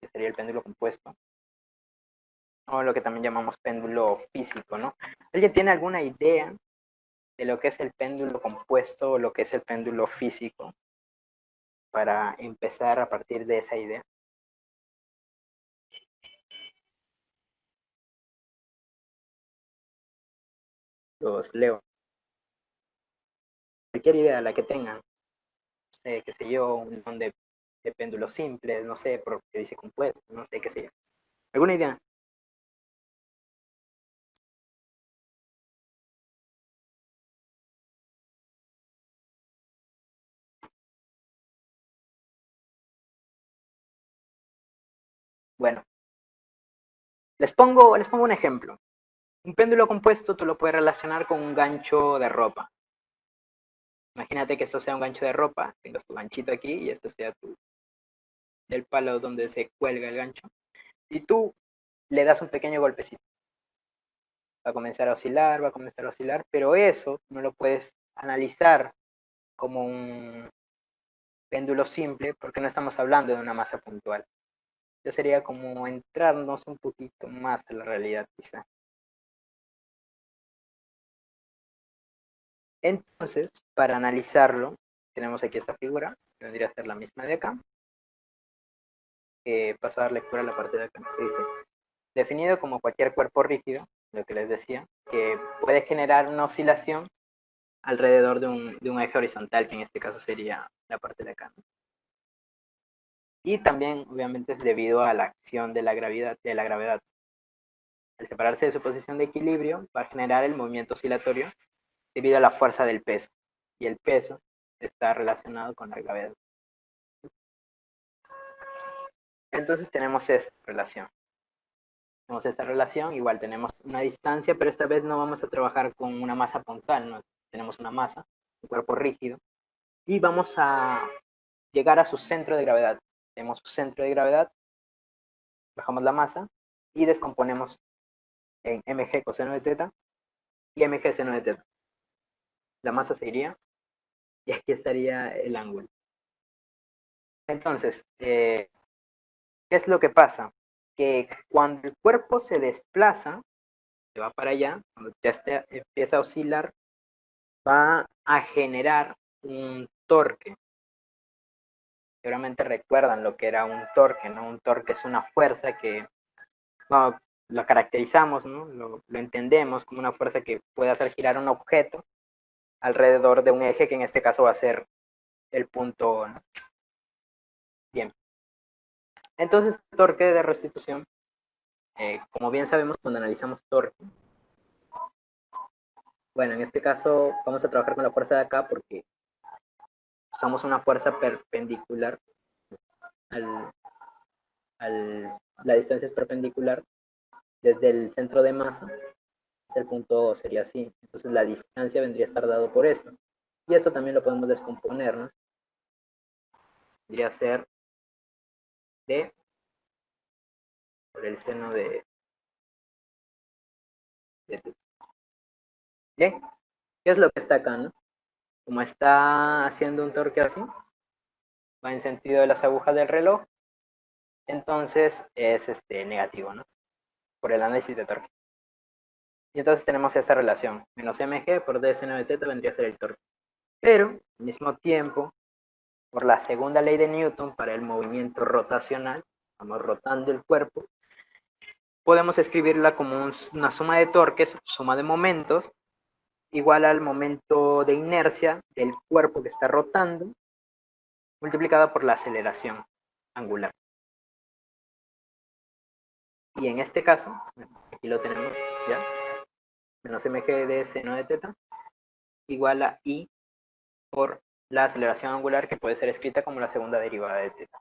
que sería el péndulo compuesto, o lo que también llamamos péndulo físico, ¿no? ¿Alguien tiene alguna idea de lo que es el péndulo compuesto o lo que es el péndulo físico para empezar a partir de esa idea? Los leo. Cualquier idea, la que tengan, qué sé yo, un montón de péndulos simples, no sé, porque dice compuesto, no sé, qué sé yo. ¿Alguna idea? Bueno, les pongo un ejemplo. Un péndulo compuesto tú lo puedes relacionar con un gancho de ropa. Imagínate que esto sea un gancho de ropa, tengas tu ganchito aquí y este sea el palo donde se cuelga el gancho. Y tú le das un pequeño golpecito. Va a comenzar a oscilar, va a comenzar a oscilar, pero eso no lo puedes analizar como un péndulo simple porque no estamos hablando de una masa puntual. Ya sería como entrarnos un poquito más a la realidad quizá. Entonces, para analizarlo, tenemos aquí esta figura, que vendría a ser la misma de acá. Paso a dar lectura a la parte de acá, que dice, definido como cualquier cuerpo rígido, lo que les decía, que puede generar una oscilación alrededor de un eje horizontal, que en este caso sería la parte de acá, ¿no? Y también, obviamente, es debido a la acción de la gravedad. Al separarse de su posición de equilibrio, va a generar el movimiento oscilatorio debido a la fuerza del peso. Y el peso está relacionado con la gravedad. Entonces tenemos esta relación. Tenemos esta relación, igual tenemos una distancia, pero esta vez no vamos a trabajar con una masa puntual, ¿no? Tenemos una masa, un cuerpo rígido, y vamos a llegar a su centro de gravedad. Tenemos su centro de gravedad, bajamos la masa y descomponemos en mg coseno de teta y mg seno de teta. La masa se iría y aquí estaría el ángulo. Entonces, ¿qué es lo que pasa? Que cuando el cuerpo se desplaza, se va para allá, cuando ya empieza a oscilar, va a generar un torque. Seguramente recuerdan lo que era un torque, ¿no? Un torque es una fuerza que, bueno, lo caracterizamos, ¿no? Lo entendemos como una fuerza que puede hacer girar un objeto alrededor de un eje, que en este caso va a ser el punto, ¿no? Bien. Entonces, torque de restitución, como bien sabemos cuando analizamos torque, bueno, en este caso vamos a trabajar con la fuerza de acá porque usamos una fuerza perpendicular al, la distancia es perpendicular desde el centro de masa, el punto sería así, entonces la distancia vendría a estar dado por esto, y esto también lo podemos descomponer, ¿no? Vendría a ser d por el seno de t. Bien, ¿qué es lo que está acá, no? Como está haciendo un torque así, va en sentido de las agujas del reloj, entonces es negativo, ¿no? Por el análisis de torque. Y entonces tenemos esta relación, menos mg por d seno de teta vendría a ser el torque. Pero, al mismo tiempo, por la segunda ley de Newton para el movimiento rotacional, vamos rotando el cuerpo, podemos escribirla como una suma de torques, suma de momentos, igual al momento de inercia del cuerpo que está rotando, multiplicada por la aceleración angular. Y en este caso, aquí lo tenemos ya, menos mg de seno de teta, igual a I por la aceleración angular, que puede ser escrita como la segunda derivada de teta.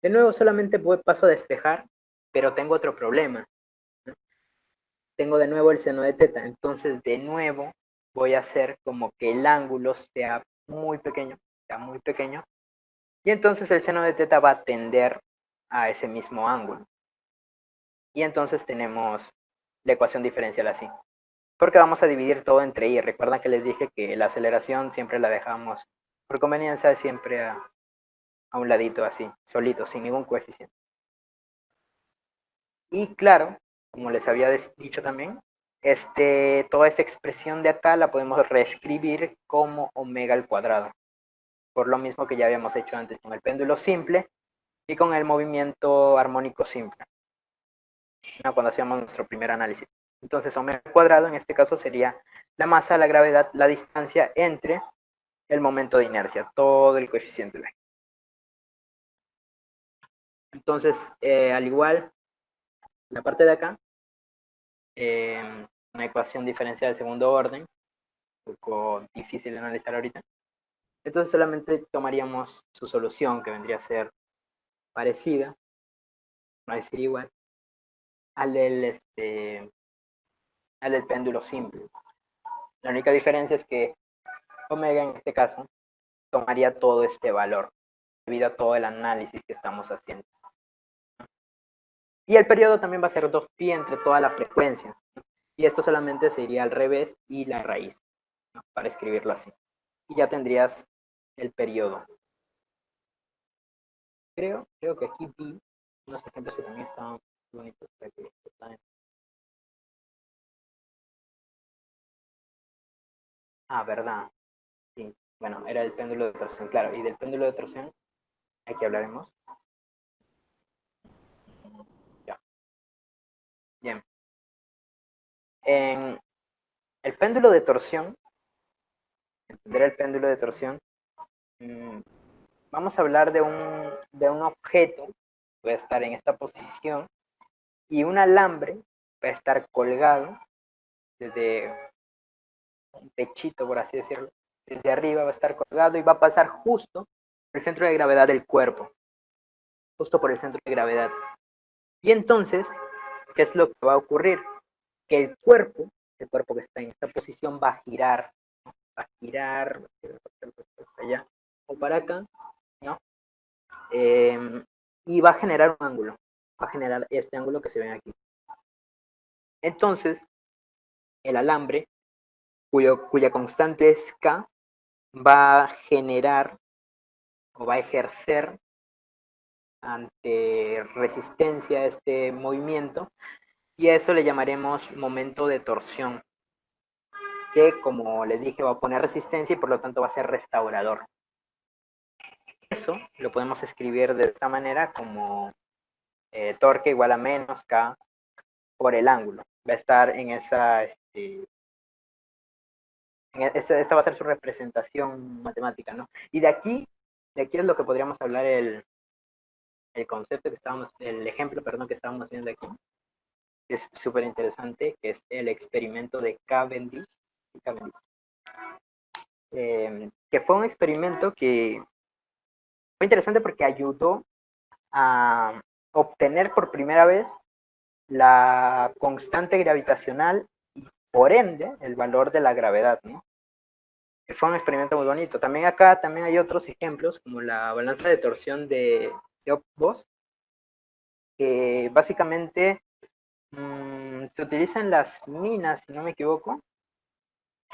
De nuevo, solamente paso a despejar, pero tengo otro problema. Tengo de nuevo el seno de teta, entonces de nuevo voy a hacer como que el ángulo sea muy pequeño, y entonces el seno de teta va a tender a ese mismo ángulo. Y entonces tenemos la ecuación diferencial así. Porque vamos a dividir todo entre i. Recuerdan que les dije que la aceleración siempre la dejamos por conveniencia siempre a un ladito así, solito, sin ningún coeficiente. Y claro, como les había dicho también, toda esta expresión de acá la podemos reescribir como omega al cuadrado. Por lo mismo que ya habíamos hecho antes con el péndulo simple y con el movimiento armónico simple, ¿no? Cuando hacíamos nuestro primer análisis. Entonces, omega al cuadrado en este caso sería la masa, la gravedad, la distancia entre el momento de inercia, todo el coeficiente de ahí. Entonces, al igual, la parte de acá, una ecuación diferencial de segundo orden, un poco difícil de analizar ahorita. Entonces solamente tomaríamos su solución, que vendría a ser parecida, no decir igual, al del péndulo simple. La única diferencia es que omega en este caso tomaría todo este valor debido a todo el análisis que estamos haciendo. Y el periodo también va a ser 2pi entre toda la frecuencia. Y esto solamente sería al revés y la raíz, ¿no? Para escribirlo así. Y ya tendrías el periodo. Creo que aquí vi unos ejemplos que también estaban bonitos para que estaban. ¿Verdad? Sí. Bueno, era el péndulo de torsión, claro. Y del péndulo de torsión, aquí hablaremos. Ya. Bien. En el péndulo de torsión, entender el péndulo de torsión, vamos a hablar de un objeto, puede estar en esta posición, y un alambre va a estar colgado desde un techito, por así decirlo, desde arriba va a estar colgado y va a pasar justo por el centro de gravedad del cuerpo, justo por el centro de gravedad. Y entonces, ¿qué es lo que va a ocurrir? Que el cuerpo que está en esta posición va a girar, allá o para acá, ¿no? Y va a generar un ángulo, va a generar este ángulo que se ve aquí. Entonces, el alambre, cuya constante es K, va a generar o va a ejercer ante resistencia a este movimiento, y a eso le llamaremos momento de torsión, que como les dije va a poner resistencia y por lo tanto va a ser restaurador. Eso lo podemos escribir de esta manera como torque igual a menos K por el ángulo. Va a estar en esta va a ser su representación matemática, ¿no? Y de aquí es lo que podríamos hablar el concepto que estábamos, el ejemplo, perdón, que estábamos viendo aquí. Es súper interesante, que es el experimento de Cavendish. Que fue un experimento que fue interesante porque ayudó a obtener por primera vez la constante gravitacional y por ende el valor de la gravedad, ¿no? Fue un experimento muy bonito. También acá también hay otros ejemplos, como la balanza de torsión de Bose, que básicamente se utiliza en las minas, si no me equivoco.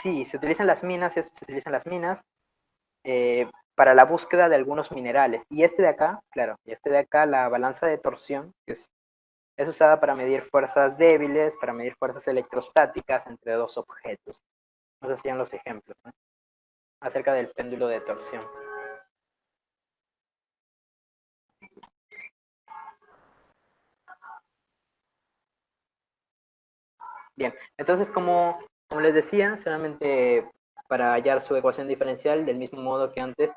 Sí, se utilizan las minas, se utilizan las minas para la búsqueda de algunos minerales. Y este de acá, claro, este de acá, la balanza de torsión, que es usada para medir fuerzas débiles, para medir fuerzas electrostáticas entre dos objetos. Esos serían los ejemplos, ¿no? Acerca del péndulo de torsión. Bien, entonces como les decía, solamente para hallar su ecuación diferencial, del mismo modo que antes,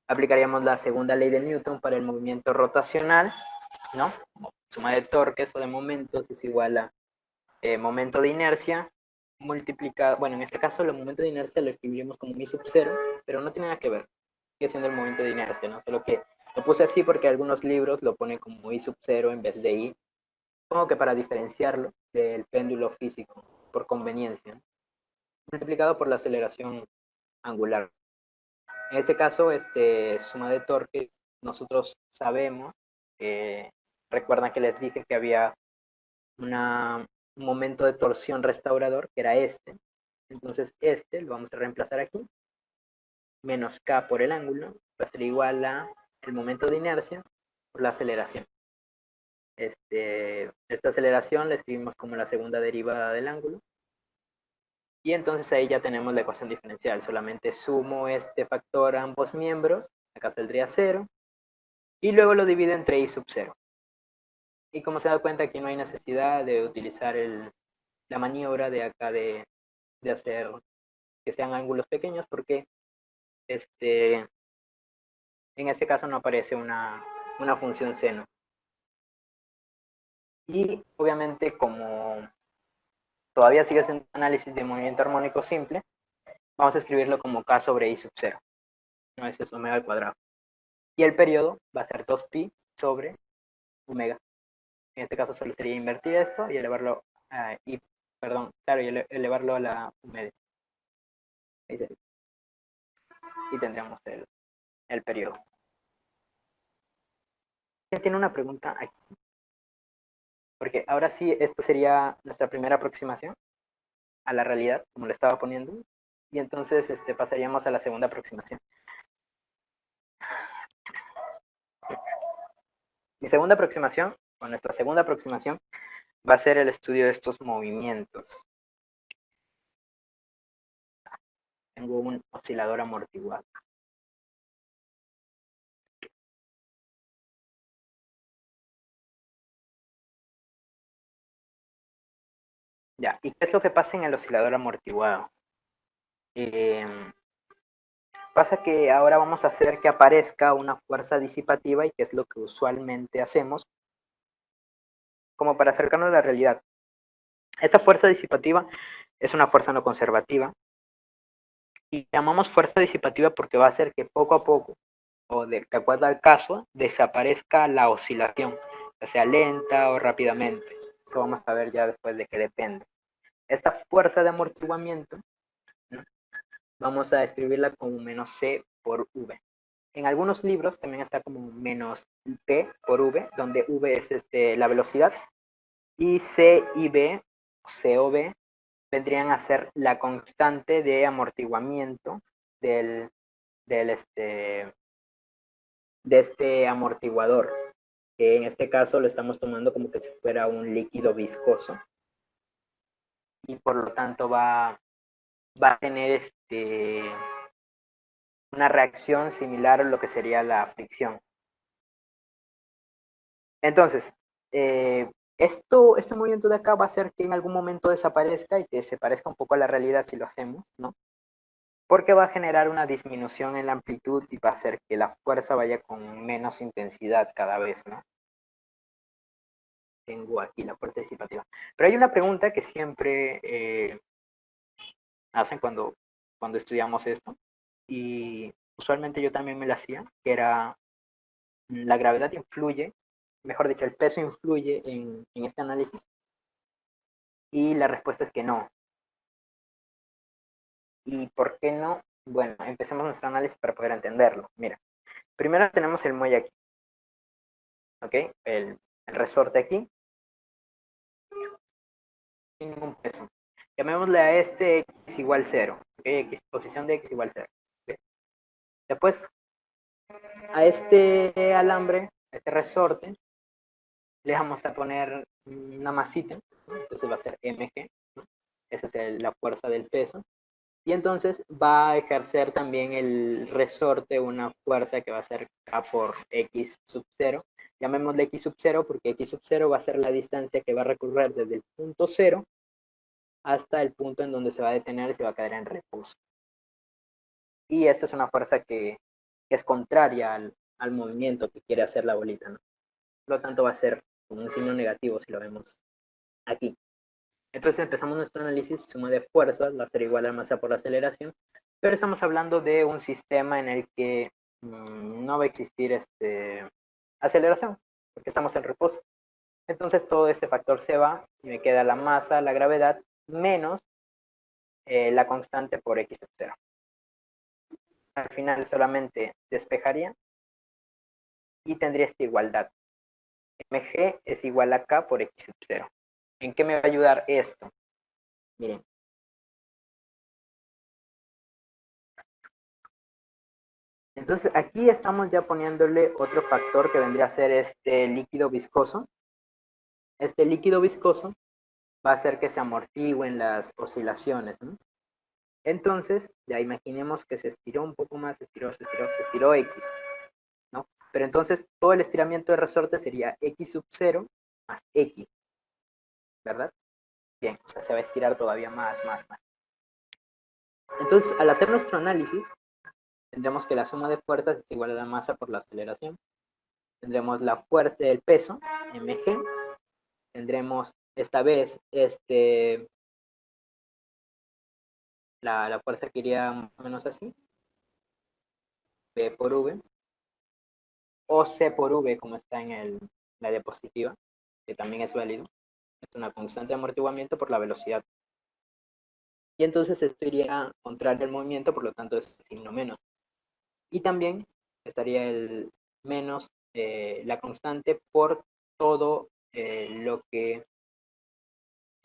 aplicaríamos la segunda ley de Newton para el movimiento rotacional, ¿no? Suma de torques o de momentos es igual a momento de inercia multiplicado, bueno, en este caso el momento de inercia lo escribiríamos como mi sub 0, pero no tiene nada que ver, sigue siendo el momento de inercia, ¿no? Solo que lo puse así porque algunos libros lo ponen como I sub 0 en vez de I, supongo que para diferenciarlo del péndulo físico, por conveniencia, ¿no? Multiplicado por la aceleración angular. En este caso, suma de torque, nosotros sabemos, recuerdan que les dije que había un momento de torsión restaurador, que era este. Entonces lo vamos a reemplazar aquí, menos K por el ángulo, va a ser igual a el momento de inercia por la aceleración. Esta aceleración la escribimos como la segunda derivada del ángulo. Y entonces ahí ya tenemos la ecuación diferencial. Solamente sumo este factor a ambos miembros, acá saldría 0, y luego lo divido entre I sub 0. Y como se da cuenta, aquí no hay necesidad de utilizar la maniobra de acá de hacer que sean ángulos pequeños, porque en este caso no aparece una función seno. Y obviamente como todavía sigue siendo análisis de movimiento armónico simple, vamos a escribirlo como K sobre I sub 0. No, ese es omega al cuadrado. Y el periodo va a ser 2pi sobre omega. En este caso solo sería invertir esto y elevarlo a y elevarlo a la media. Y tendríamos el periodo. ¿Quién tiene una pregunta aquí? Porque ahora sí, esto sería nuestra primera aproximación a la realidad, como le estaba poniendo. Y entonces pasaríamos a la segunda aproximación. Mi segunda aproximación, o nuestra segunda aproximación, va a ser el estudio de estos movimientos. Tengo un oscilador amortiguado. Ya, ¿y qué es lo que pasa en el oscilador amortiguado? Pasa que ahora vamos a hacer que aparezca una fuerza disipativa, y que es lo que usualmente hacemos como para acercarnos a la realidad. Esta fuerza disipativa es una fuerza no conservativa y llamamos fuerza disipativa porque va a hacer que poco a poco, o de acuerdo al caso, desaparezca la oscilación, ya sea lenta o rápidamente. Eso vamos a ver ya después de qué depende. Esta fuerza de amortiguamiento, ¿no?, vamos a escribirla como menos C por V. En algunos libros también está como menos P por V, donde V es la velocidad, y C y B, C o B, vendrían a ser la constante de amortiguamiento del, del de este amortiguador, que en este caso lo estamos tomando como que si fuera un líquido viscoso, y por lo tanto va a tener una reacción similar a lo que sería la fricción. Entonces, este movimiento de acá va a hacer que en algún momento desaparezca y que se parezca un poco a la realidad si lo hacemos, ¿no? Porque va a generar una disminución en la amplitud y va a hacer que la fuerza vaya con menos intensidad cada vez, ¿no? Tengo aquí la fuerza disipativa. Pero hay una pregunta que siempre hacen cuando estudiamos esto, y usualmente yo también me la hacía, que era, ¿la gravedad influye, mejor dicho, el peso influye en este análisis? Y la respuesta es que no. ¿Y por qué no? Bueno, empecemos nuestro análisis para poder entenderlo. Mira, primero tenemos el muelle aquí, ¿ok? El resorte aquí, sin ningún peso. Llamémosle a este x igual 0, ¿ok? Posición de x igual 0. ¿Okay? Después, a este alambre, a este resorte, le vamos a poner una masita, ¿no? Entonces va a ser mg, ¿no? Esa es la fuerza del peso. Y entonces va a ejercer también el resorte una fuerza que va a ser K por X sub 0. Llamémosle X sub 0 porque X sub 0 va a ser la distancia que va a recorrer desde el punto 0 hasta el punto en donde se va a detener y se va a quedar en reposo. Y esta es una fuerza que es contraria al movimiento que quiere hacer la bolita, ¿no? Por lo tanto va a ser con un signo negativo si lo vemos aquí. Entonces empezamos nuestro análisis, suma de fuerzas va a ser igual a masa por la aceleración, pero estamos hablando de un sistema en el que no va a existir aceleración, porque estamos en reposo. Entonces todo este factor se va y me queda la masa, la gravedad, menos la constante por x sub 0. Al final solamente despejaría y tendría esta igualdad. mg es igual a k por x sub 0. ¿En qué me va a ayudar esto? Miren. Entonces aquí estamos ya poniéndole otro factor que vendría a ser este líquido viscoso. Este líquido viscoso va a hacer que se amortigüen las oscilaciones, ¿no? Entonces, ya imaginemos que se estiró un poco más, se estiró X, ¿no? Pero entonces todo el estiramiento de resorte sería X sub 0 más X, ¿verdad? Bien, o sea, se va a estirar todavía más. Entonces, al hacer nuestro análisis, tendremos que la suma de fuerzas es igual a la masa por la aceleración. Tendremos la fuerza del peso, mg. Tendremos esta vez la fuerza que iría más o menos así, P por V, o C por V, como está en la diapositiva, que también es válido. Es una constante de amortiguamiento por la velocidad. Y entonces esto iría contrario al movimiento, por lo tanto es el signo menos. Y también estaría el menos la constante por todo lo que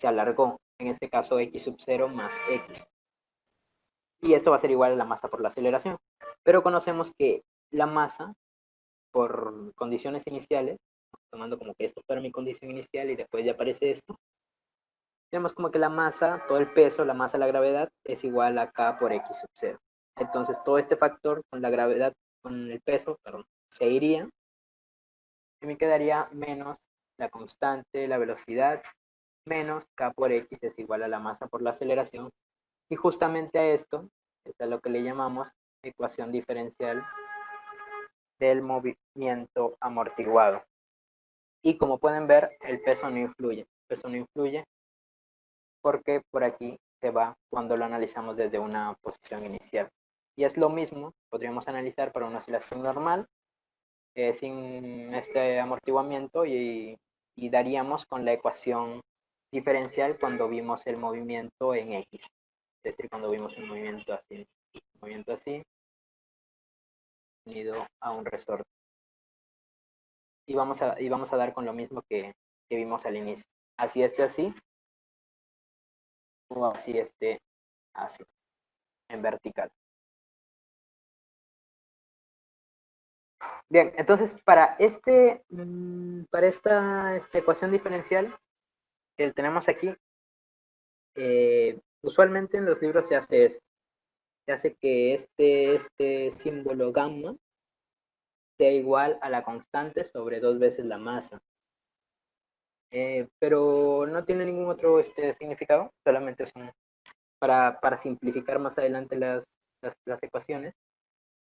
se alargó, en este caso x sub 0 más x. Y esto va a ser igual a la masa por la aceleración. Pero conocemos que la masa, por condiciones iniciales, tomando como que esto fuera mi condición inicial y después ya aparece esto, tenemos como que la masa, todo el peso, la masa, la gravedad, es igual a K por X sub 0. Entonces todo este factor con la gravedad, con el peso, perdón, se iría y me quedaría menos la constante, la velocidad, menos K por X es igual a la masa por la aceleración. Y justamente a esto es a lo que le llamamos ecuación diferencial del movimiento amortiguado. Y como pueden ver, el peso no influye. El peso no influye porque por aquí se va cuando lo analizamos desde una posición inicial. Y es lo mismo, podríamos analizar para una oscilación normal, sin este amortiguamiento y daríamos con la ecuación diferencial cuando vimos el movimiento en X. Es decir, cuando vimos un movimiento así, unido a un resorte. Y vamos a dar con lo mismo que vimos al inicio. Así así, o así así, en vertical. Bien, entonces para esta ecuación diferencial que tenemos aquí, usualmente en los libros se hace esto. Se hace que este símbolo gamma sea igual a la constante sobre 2 veces la masa. Pero no tiene ningún otro significado, solamente es para simplificar más adelante las ecuaciones.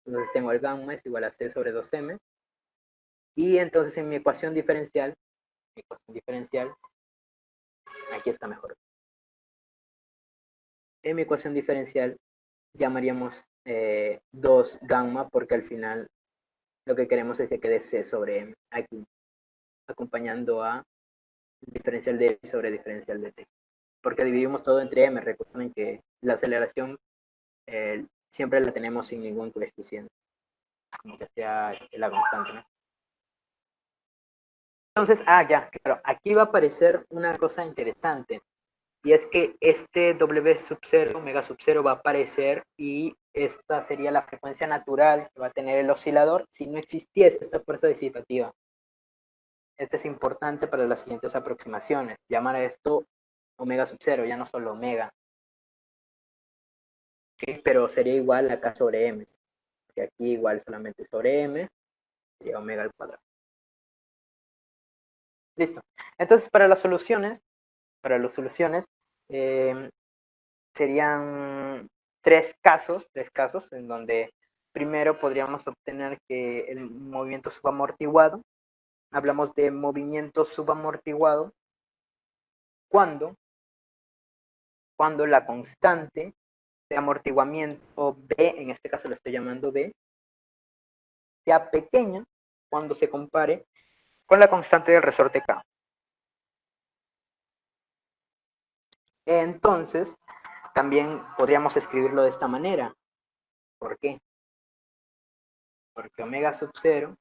Entonces tengo el gamma es igual a C sobre 2M. Y entonces en mi ecuación diferencial, aquí está mejor. En mi ecuación diferencial llamaríamos 2 gamma porque al final lo que queremos es que quede C sobre M aquí, acompañando a diferencial de X sobre diferencial de T. Porque dividimos todo entre M. Recuerden que la aceleración siempre la tenemos sin ningún coeficiente, como que sea la constante, ¿no? Entonces, ya, claro, aquí va a aparecer una cosa interesante. Y es que este W sub 0, omega sub 0 va a aparecer y esta sería la frecuencia natural que va a tener el oscilador si no existiese esta fuerza disipativa. Esto es importante para las siguientes aproximaciones. Llamar a esto omega sub 0, ya no solo omega. ¿Okay? Pero sería igual acá sobre m. Que aquí igual solamente sobre m sería omega al cuadrado. Listo. Entonces, para las soluciones, serían tres casos en donde primero podríamos obtener que el movimiento subamortiguado, hablamos de movimiento subamortiguado cuando la constante de amortiguamiento B, en este caso lo estoy llamando B, sea pequeña cuando se compare con la constante del resorte K. Entonces, también podríamos escribirlo de esta manera. ¿Por qué? Porque omega sub 0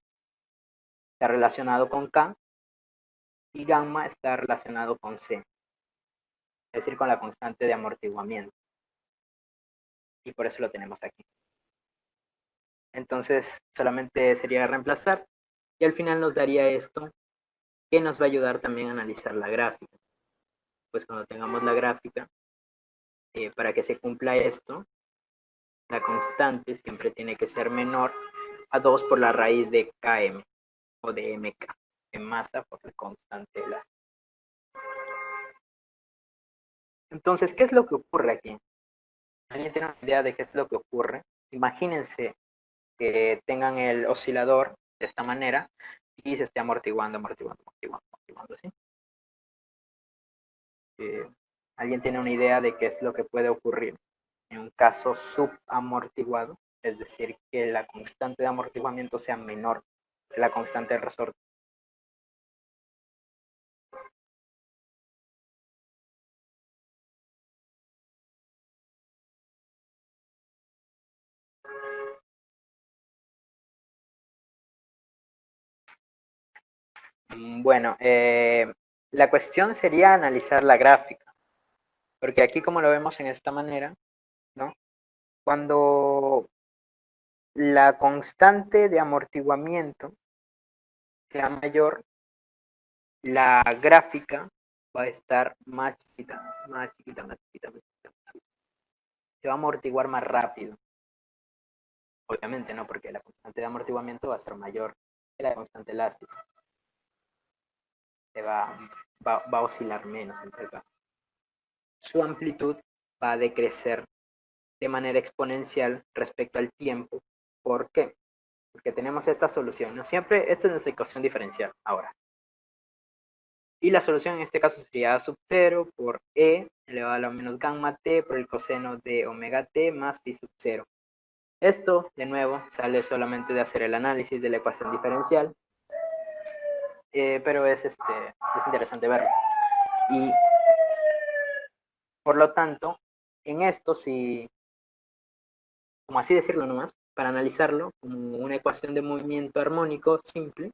está relacionado con K y gamma está relacionado con C, es decir, con la constante de amortiguamiento. Y por eso lo tenemos aquí. Entonces, solamente sería reemplazar y al final nos daría esto, que nos va a ayudar también a analizar la gráfica. Pues cuando tengamos la gráfica, para que se cumpla esto, la constante siempre tiene que ser menor a 2 por la raíz de Km o de Mk, en masa por la constante elástica. Entonces, ¿qué es lo que ocurre aquí? ¿Alguien tiene una idea de qué es lo que ocurre? Imagínense que tengan el oscilador de esta manera y se esté amortiguando, ¿sí? ¿Alguien tiene una idea de qué es lo que puede ocurrir en un caso subamortiguado? Es decir, que la constante de amortiguamiento sea menor que la constante de resorte. Bueno, la cuestión sería analizar la gráfica, porque aquí como lo vemos en esta manera, ¿no? Cuando la constante de amortiguamiento sea mayor, la gráfica va a estar más chiquita. Se va a amortiguar más rápido. Obviamente no, porque la constante de amortiguamiento va a ser mayor que la constante elástica. Va a oscilar menos en tal caso. Su amplitud va a decrecer de manera exponencial respecto al tiempo. ¿Por qué? Porque tenemos esta solución. No siempre, esta es nuestra ecuación diferencial. Ahora, Y la solución en este caso sería A sub 0 por E elevado a la menos gamma t por el coseno de omega t más pi sub 0. Esto, de nuevo, sale solamente de hacer el análisis de la ecuación diferencial, pero es interesante verlo. Y por lo tanto, en esto, si, como así decirlo nomás, para analizarlo como una ecuación de movimiento armónico simple,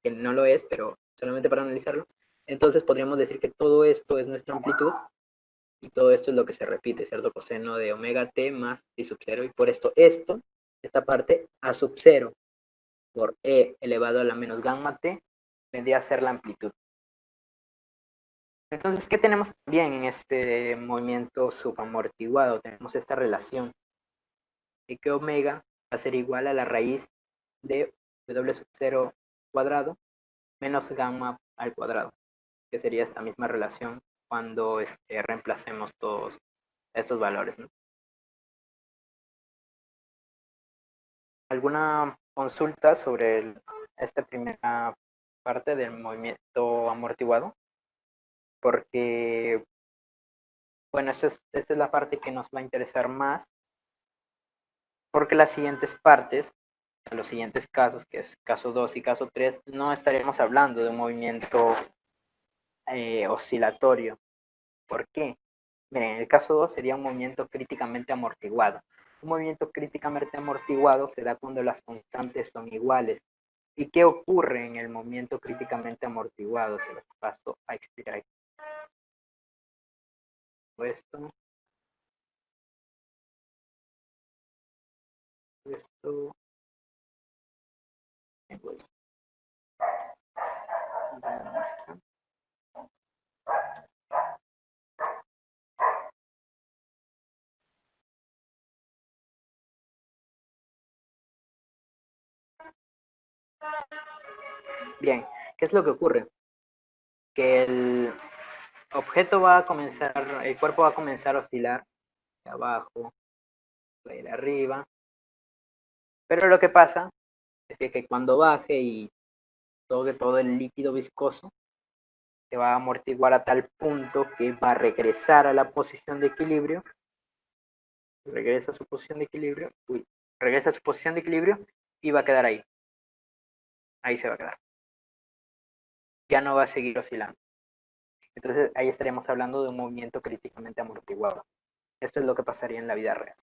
que no lo es, pero solamente para analizarlo, entonces podríamos decir que todo esto es nuestra amplitud y todo esto es lo que se repite, ¿cierto? Coseno de omega t más pi sub 0, y por esto, esta parte, A sub 0 por E elevado a la menos gamma t, vendría a ser la amplitud. Entonces, ¿qué tenemos también en este movimiento subamortiguado? Tenemos esta relación de que omega va a ser igual a la raíz de W sub 0 cuadrado menos gamma al cuadrado, que sería esta misma relación cuando reemplacemos todos estos valores, ¿no? ¿Alguna consulta sobre esta primera parte del movimiento amortiguado? Porque, bueno, esta es la parte que nos va a interesar más, porque las siguientes partes, los siguientes casos, que es caso 2 y caso 3, no estaríamos hablando de un movimiento oscilatorio. ¿Por qué? Miren, en el caso 2 sería un movimiento críticamente amortiguado. Un movimiento críticamente amortiguado se da cuando las constantes son iguales. ¿Y qué ocurre en el movimiento críticamente amortiguado? Se lo paso a explicar aquí. Esto, esto, pues, bien, ¿qué es lo que ocurre? Que el objeto va a comenzar, el cuerpo va a comenzar a oscilar de abajo, va a ir arriba, pero lo que pasa es que cuando baje y todo el líquido viscoso se va a amortiguar a tal punto que va a regresar a la posición de equilibrio, regresa a su posición de equilibrio, regresa a su posición de equilibrio y va a quedar ahí. Ahí se va a quedar. Ya no va a seguir oscilando. Entonces ahí estaríamos hablando de un movimiento críticamente amortiguado. Esto es lo que pasaría en la vida real.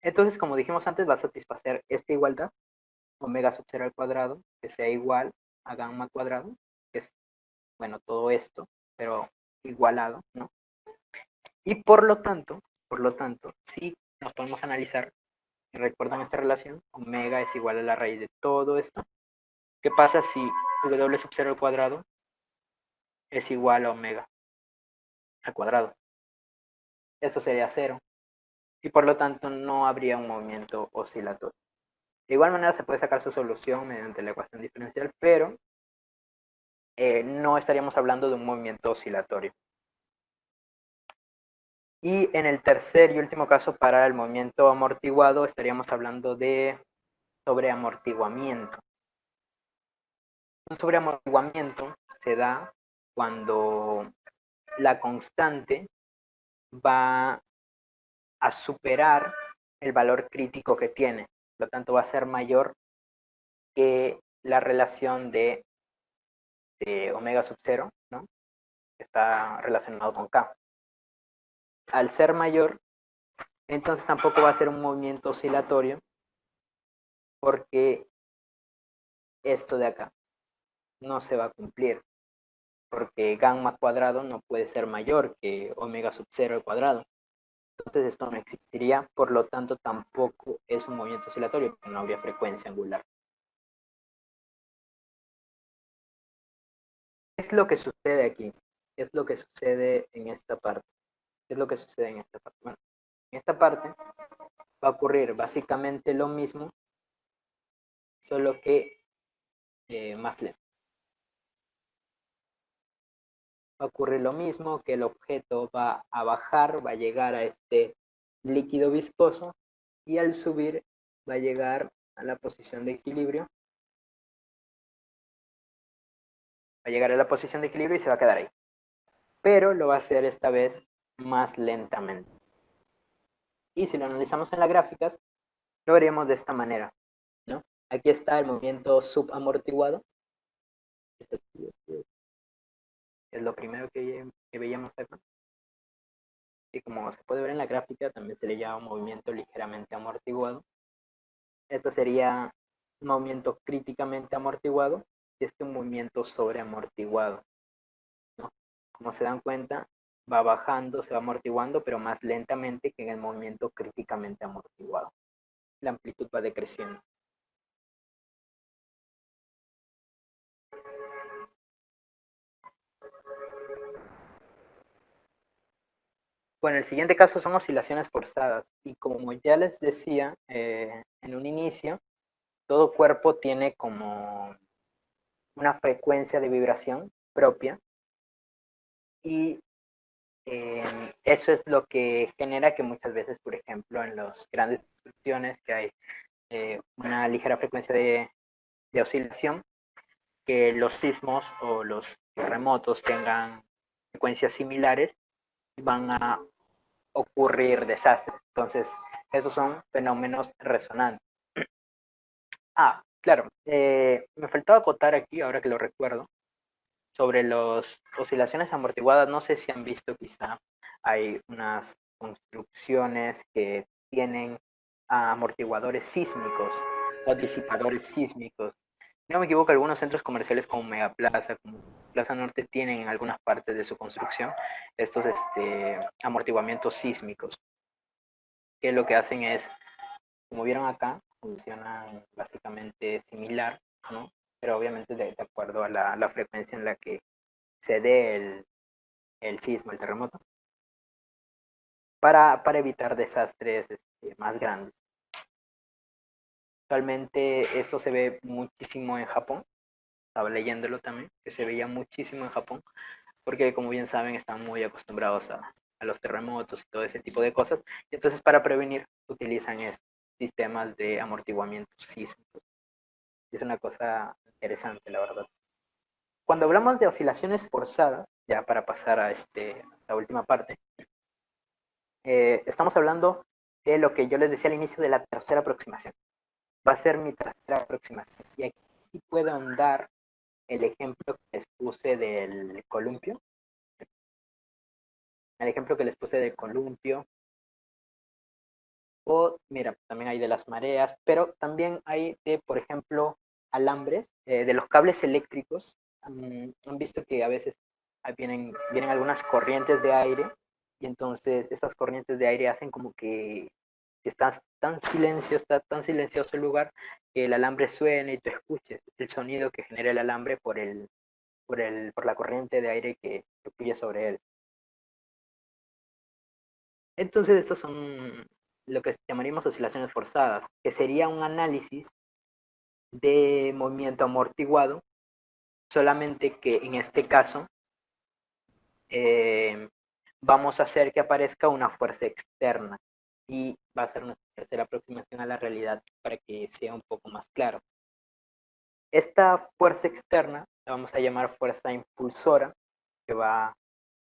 Entonces, como dijimos antes, va a satisfacer esta igualdad, omega sub 0 al cuadrado, que sea igual a gamma cuadrado, que es, bueno, todo esto, pero igualado, ¿no? Y por lo tanto, si nos podemos analizar, y recuerdan esta relación, omega es igual a la raíz de todo esto. ¿Qué pasa si W sub 0 al cuadrado es igual a omega al cuadrado? Esto sería cero, y por lo tanto no habría un movimiento oscilatorio. De igual manera se puede sacar su solución mediante la ecuación diferencial, pero no estaríamos hablando de un movimiento oscilatorio. Y en el tercer y último caso, para el movimiento amortiguado, estaríamos hablando de sobreamortiguamiento. Un sobreamortiguamiento se da cuando la constante va a superar el valor crítico que tiene. Por lo tanto, va a ser mayor que la relación de omega sub 0, ¿no? Que está relacionado con K. Al ser mayor, entonces tampoco va a ser un movimiento oscilatorio, porque esto de acá no se va a cumplir, porque gamma cuadrado no puede ser mayor que omega sub 0 al cuadrado. Entonces esto no existiría, por lo tanto tampoco es un movimiento oscilatorio, porque no habría frecuencia angular. ¿Qué es lo que sucede aquí? ¿Qué es lo que sucede en esta parte? ¿Qué es lo que sucede en esta parte? Bueno, en esta parte va a ocurrir básicamente lo mismo, solo que más lento. Va a ocurrir lo mismo, que el objeto va a bajar, va a llegar a este líquido viscoso, y al subir va a llegar a la posición de equilibrio Va a llegar a la posición de equilibrio y se va a quedar ahí. Pero lo va a hacer esta vez más lentamente. Y si lo analizamos en las gráficas, lo veríamos de esta manera, ¿no? Aquí está el movimiento subamortiguado. Es lo primero que veíamos acá. Y como se puede ver en la gráfica, también se le llama un movimiento ligeramente amortiguado. Esto sería un movimiento críticamente amortiguado y este un movimiento sobreamortiguado, ¿no? Como se dan cuenta, va bajando, se va amortiguando, pero más lentamente que en el movimiento críticamente amortiguado. La amplitud va decreciendo. Bueno, el siguiente caso son oscilaciones forzadas y como ya les decía en un inicio, todo cuerpo tiene como una frecuencia de vibración propia y eso es lo que genera que muchas veces, por ejemplo, en las grandes construcciones que hay una ligera frecuencia de oscilación, que los sismos o los terremotos tengan frecuencias similares y van a ocurrir desastres. Entonces, esos son fenómenos resonantes. Ah, claro, me faltaba acotar aquí, ahora que lo recuerdo, sobre las oscilaciones amortiguadas. No sé si han visto quizá, hay unas construcciones que tienen amortiguadores sísmicos o disipadores sísmicos. Si no me equivoco, algunos centros comerciales como Megaplaza, como Plaza Norte, tienen en algunas partes de su construcción estos amortiguamientos sísmicos, que lo que hacen es, como vieron acá, funcionan básicamente similar, ¿no? Pero obviamente de acuerdo a la frecuencia en la que se dé el sismo, el terremoto, para evitar desastres más grandes. Actualmente esto se ve muchísimo en Japón, estaba leyéndolo también, que se veía muchísimo en Japón, porque como bien saben están muy acostumbrados a los terremotos y todo ese tipo de cosas, y entonces para prevenir utilizan sistemas de amortiguamiento sísmico. Es una cosa interesante, la verdad. Cuando hablamos de oscilaciones forzadas, ya para pasar a la última parte, estamos hablando de lo que yo les decía al inicio de la tercera aproximación. Va a ser mi tercera aproximación. Y aquí sí puedo andar el ejemplo que les puse del columpio. El ejemplo que les puse del columpio. O, mira, también hay de las mareas, pero también hay de, por ejemplo, alambres, de los cables eléctricos. Han visto que a veces vienen algunas corrientes de aire y entonces estas corrientes de aire hacen como que está tan silencioso el lugar que el alambre suene y tú escuches el sonido que genera el alambre por la corriente de aire que fluye sobre él. Entonces estos son lo que llamaríamos oscilaciones forzadas, que sería un análisis de movimiento amortiguado, solamente que en este caso eh, vamos a hacer que aparezca una fuerza externa y va a ser nuestra tercera aproximación a la realidad para que sea un poco más claro. Esta fuerza externa la vamos a llamar fuerza impulsora, que va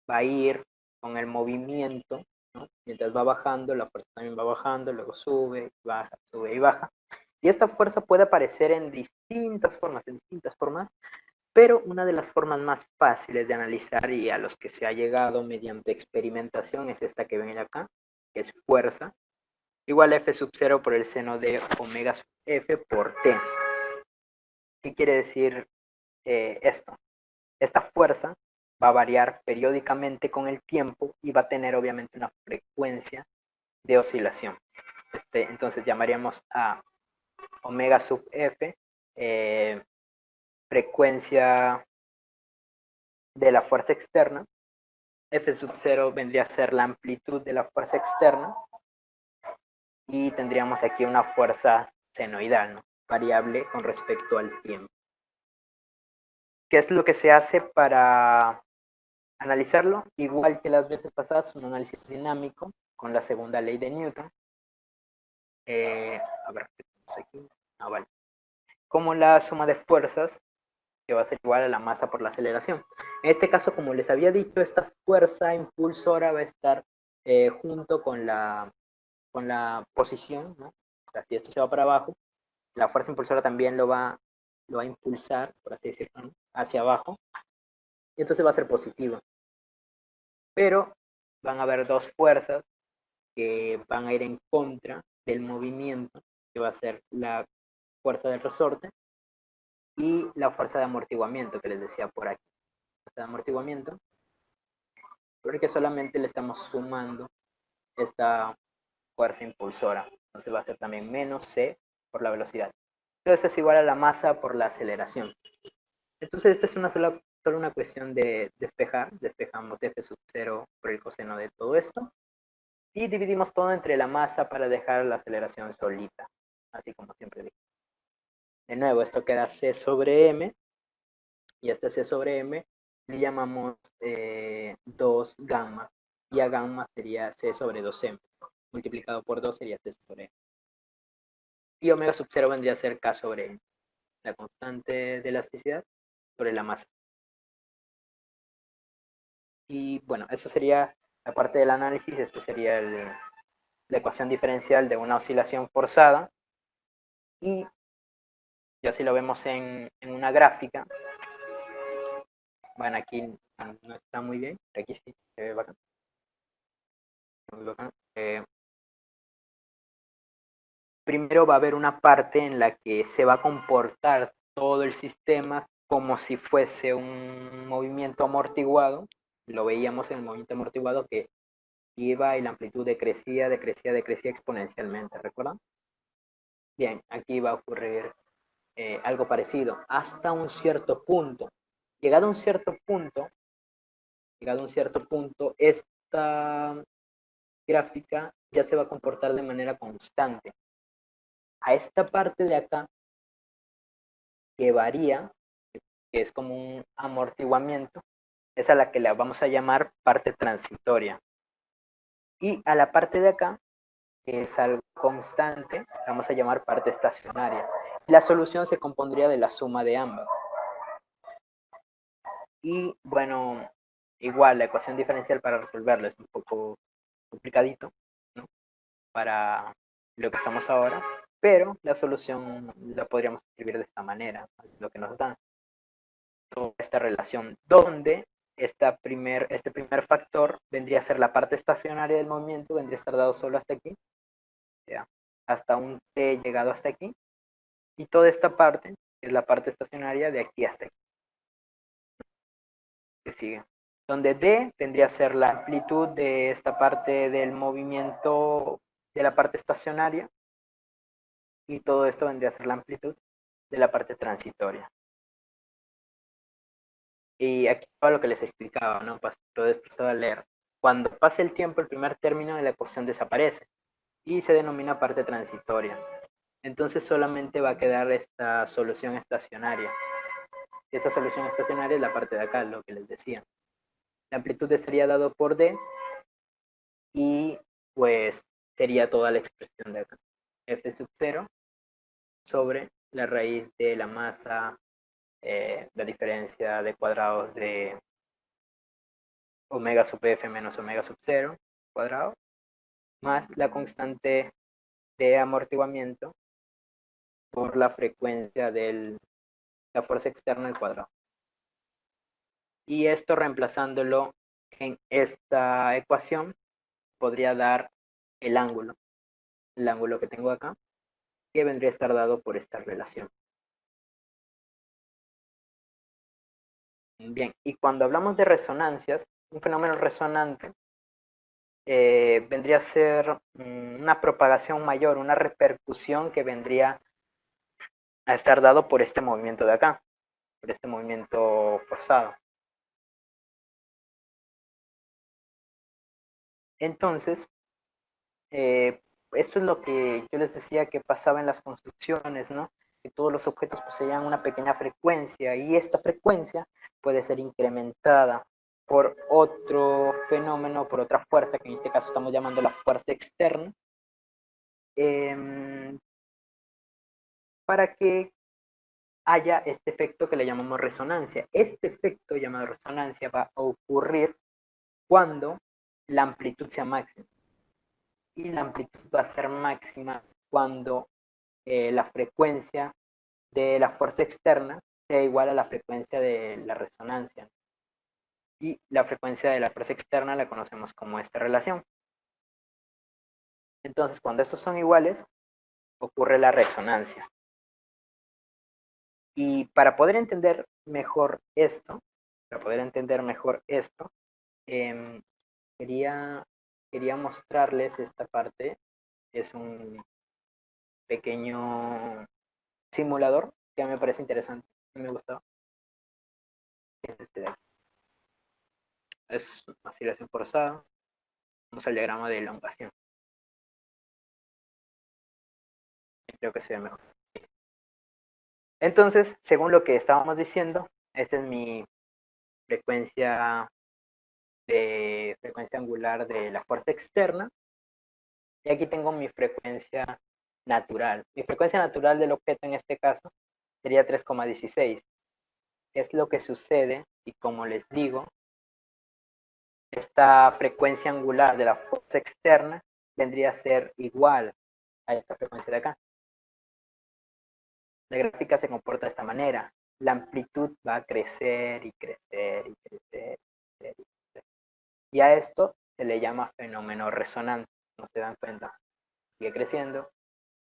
a ir con el movimiento, ¿no? Mientras va bajando, la fuerza también va bajando, luego sube, baja, sube y baja. Y esta fuerza puede aparecer en distintas formas, pero una de las formas más fáciles de analizar y a los que se ha llegado mediante experimentación es esta que ven acá, que es fuerza, igual a F sub 0 por el seno de omega sub F por T. ¿Qué quiere decir esto? Esta fuerza va a variar periódicamente con el tiempo y va a tener obviamente una frecuencia de oscilación. Entonces llamaríamos a omega sub F frecuencia de la fuerza externa. F sub 0 vendría a ser la amplitud de la fuerza externa y tendríamos aquí una fuerza senoidal, ¿no? Variable con respecto al tiempo. ¿Qué es lo que se hace para analizarlo? Igual que las veces pasadas, un análisis dinámico con la segunda ley de Newton. A ver, ¿qué tenemos aquí? Vale. Como la suma de fuerzas que va a ser igual a la masa por la aceleración. En este caso, como les había dicho, esta fuerza impulsora va a estar junto con la posición, ¿no? O sea, si esto se va para abajo, la fuerza impulsora también lo va a impulsar, por así decirlo, ¿no? Hacia abajo, y entonces va a ser positiva. Pero van a haber dos fuerzas que van a ir en contra del movimiento, que va a ser la fuerza del resorte y la fuerza de amortiguamiento que les decía por aquí. Fuerza de amortiguamiento, porque solamente le estamos sumando esta fuerza impulsora. Entonces va a ser también menos C por la velocidad. Entonces es igual a la masa por la aceleración. Entonces esta es solo una cuestión de despejar. Despejamos f sub 0 por el coseno de todo esto. Y dividimos todo entre la masa para dejar la aceleración solita. Así como siempre digo. De nuevo, esto queda C sobre M. Y a este C sobre M le llamamos 2 gamma. Y a gamma sería C sobre 2M. Multiplicado por 2 sería C sobre M. Y omega sub 0 vendría a ser K sobre M. La constante de elasticidad sobre la masa. Y bueno, eso sería la parte del análisis. Este sería la ecuación diferencial de una oscilación forzada. Y ya si lo vemos en una gráfica, bueno, aquí no está muy bien, pero aquí sí se ve bacán. Muy bacán. Primero va a haber una parte en la que se va a comportar todo el sistema como si fuese un movimiento amortiguado. Lo veíamos en el movimiento amortiguado que iba y la amplitud decrecía exponencialmente, ¿recuerdan? Bien, aquí va a ocurrir algo parecido hasta un cierto punto. Llegado a un cierto punto, esta gráfica ya se va a comportar de manera constante. A esta parte de acá, que varía, que es como un amortiguamiento, es a la que la vamos a llamar parte transitoria. Y a la parte de acá, que es algo constante, la vamos a llamar parte estacionaria. La solución se compondría de la suma de ambas. Y bueno, igual la ecuación diferencial para resolverlo es un poco complicadito, ¿no? Para lo que estamos ahora, pero la solución la podríamos escribir de esta manera, lo que nos da toda esta relación, donde este primer factor vendría a ser la parte estacionaria del movimiento, vendría a estar dado solo hasta aquí, ¿ya? Hasta un t llegado hasta aquí, y toda esta parte es la parte estacionaria de aquí hasta aquí, que sigue. Donde d vendría a ser la amplitud de esta parte del movimiento de la parte estacionaria, y todo esto vendría a ser la amplitud de la parte transitoria. Y aquí va lo que les explicaba, ¿no? Lo después a leer. Cuando pase el tiempo, el primer término de la ecuación desaparece y se denomina parte transitoria. Entonces solamente va a quedar esta solución estacionaria. Esta solución estacionaria es la parte de acá, lo que les decía. La amplitud sería dado por D y pues sería toda la expresión de acá. F sub 0 sobre la raíz de la masa, la diferencia de cuadrados de omega sub f menos omega sub 0 cuadrado, más la constante de amortiguamiento por la frecuencia de la fuerza externa al cuadrado. Y esto reemplazándolo en esta ecuación podría dar el ángulo que tengo acá, que vendría a estar dado por esta relación. Bien, y cuando hablamos de resonancias, un fenómeno resonante vendría a ser una propagación mayor, una repercusión que vendría a estar dado por este movimiento de acá, por este movimiento forzado. Entonces, esto es lo que yo les decía que pasaba en las construcciones, ¿no? Que todos los objetos poseían una pequeña frecuencia y esta frecuencia puede ser incrementada por otro fenómeno, por otra fuerza, que en este caso estamos llamando la fuerza externa, para que haya este efecto que le llamamos resonancia. Este efecto llamado resonancia va a ocurrir cuando la amplitud sea máxima. Y la amplitud va a ser máxima cuando la frecuencia de la fuerza externa sea igual a la frecuencia de la resonancia. Y la frecuencia de la fuerza externa la conocemos como esta relación. Entonces, cuando estos son iguales, ocurre la resonancia. Y para poder entender mejor esto, eh, quería mostrarles esta parte. Es un pequeño simulador que me parece interesante, que me gustó. Es este de aquí. Es oscilación forzada. Vamos al diagrama de elongación. Creo que se ve mejor. Entonces, según lo que estábamos diciendo, esta es mi frecuencia angular de la fuerza externa. Y aquí tengo mi frecuencia natural. Mi frecuencia natural del objeto en este caso sería 3,16. Es lo que sucede y, como les digo, esta frecuencia angular de la fuerza externa vendría a ser igual a esta frecuencia de acá. La gráfica se comporta de esta manera. La amplitud va a crecer y crecer y crecer y crecer y crecer. Y a esto se le llama fenómeno resonante. ¿No se dan cuenta? Sigue creciendo,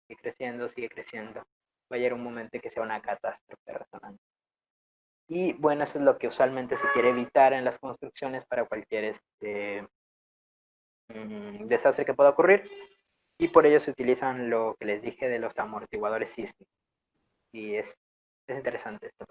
sigue creciendo, sigue creciendo. Va a llegar un momento en que sea una catástrofe resonante. Y bueno, eso es lo que usualmente se quiere evitar en las construcciones para cualquier desastre que pueda ocurrir. Y por ello se utilizan lo que les dije de los amortiguadores sísmicos. Y es interesante esto.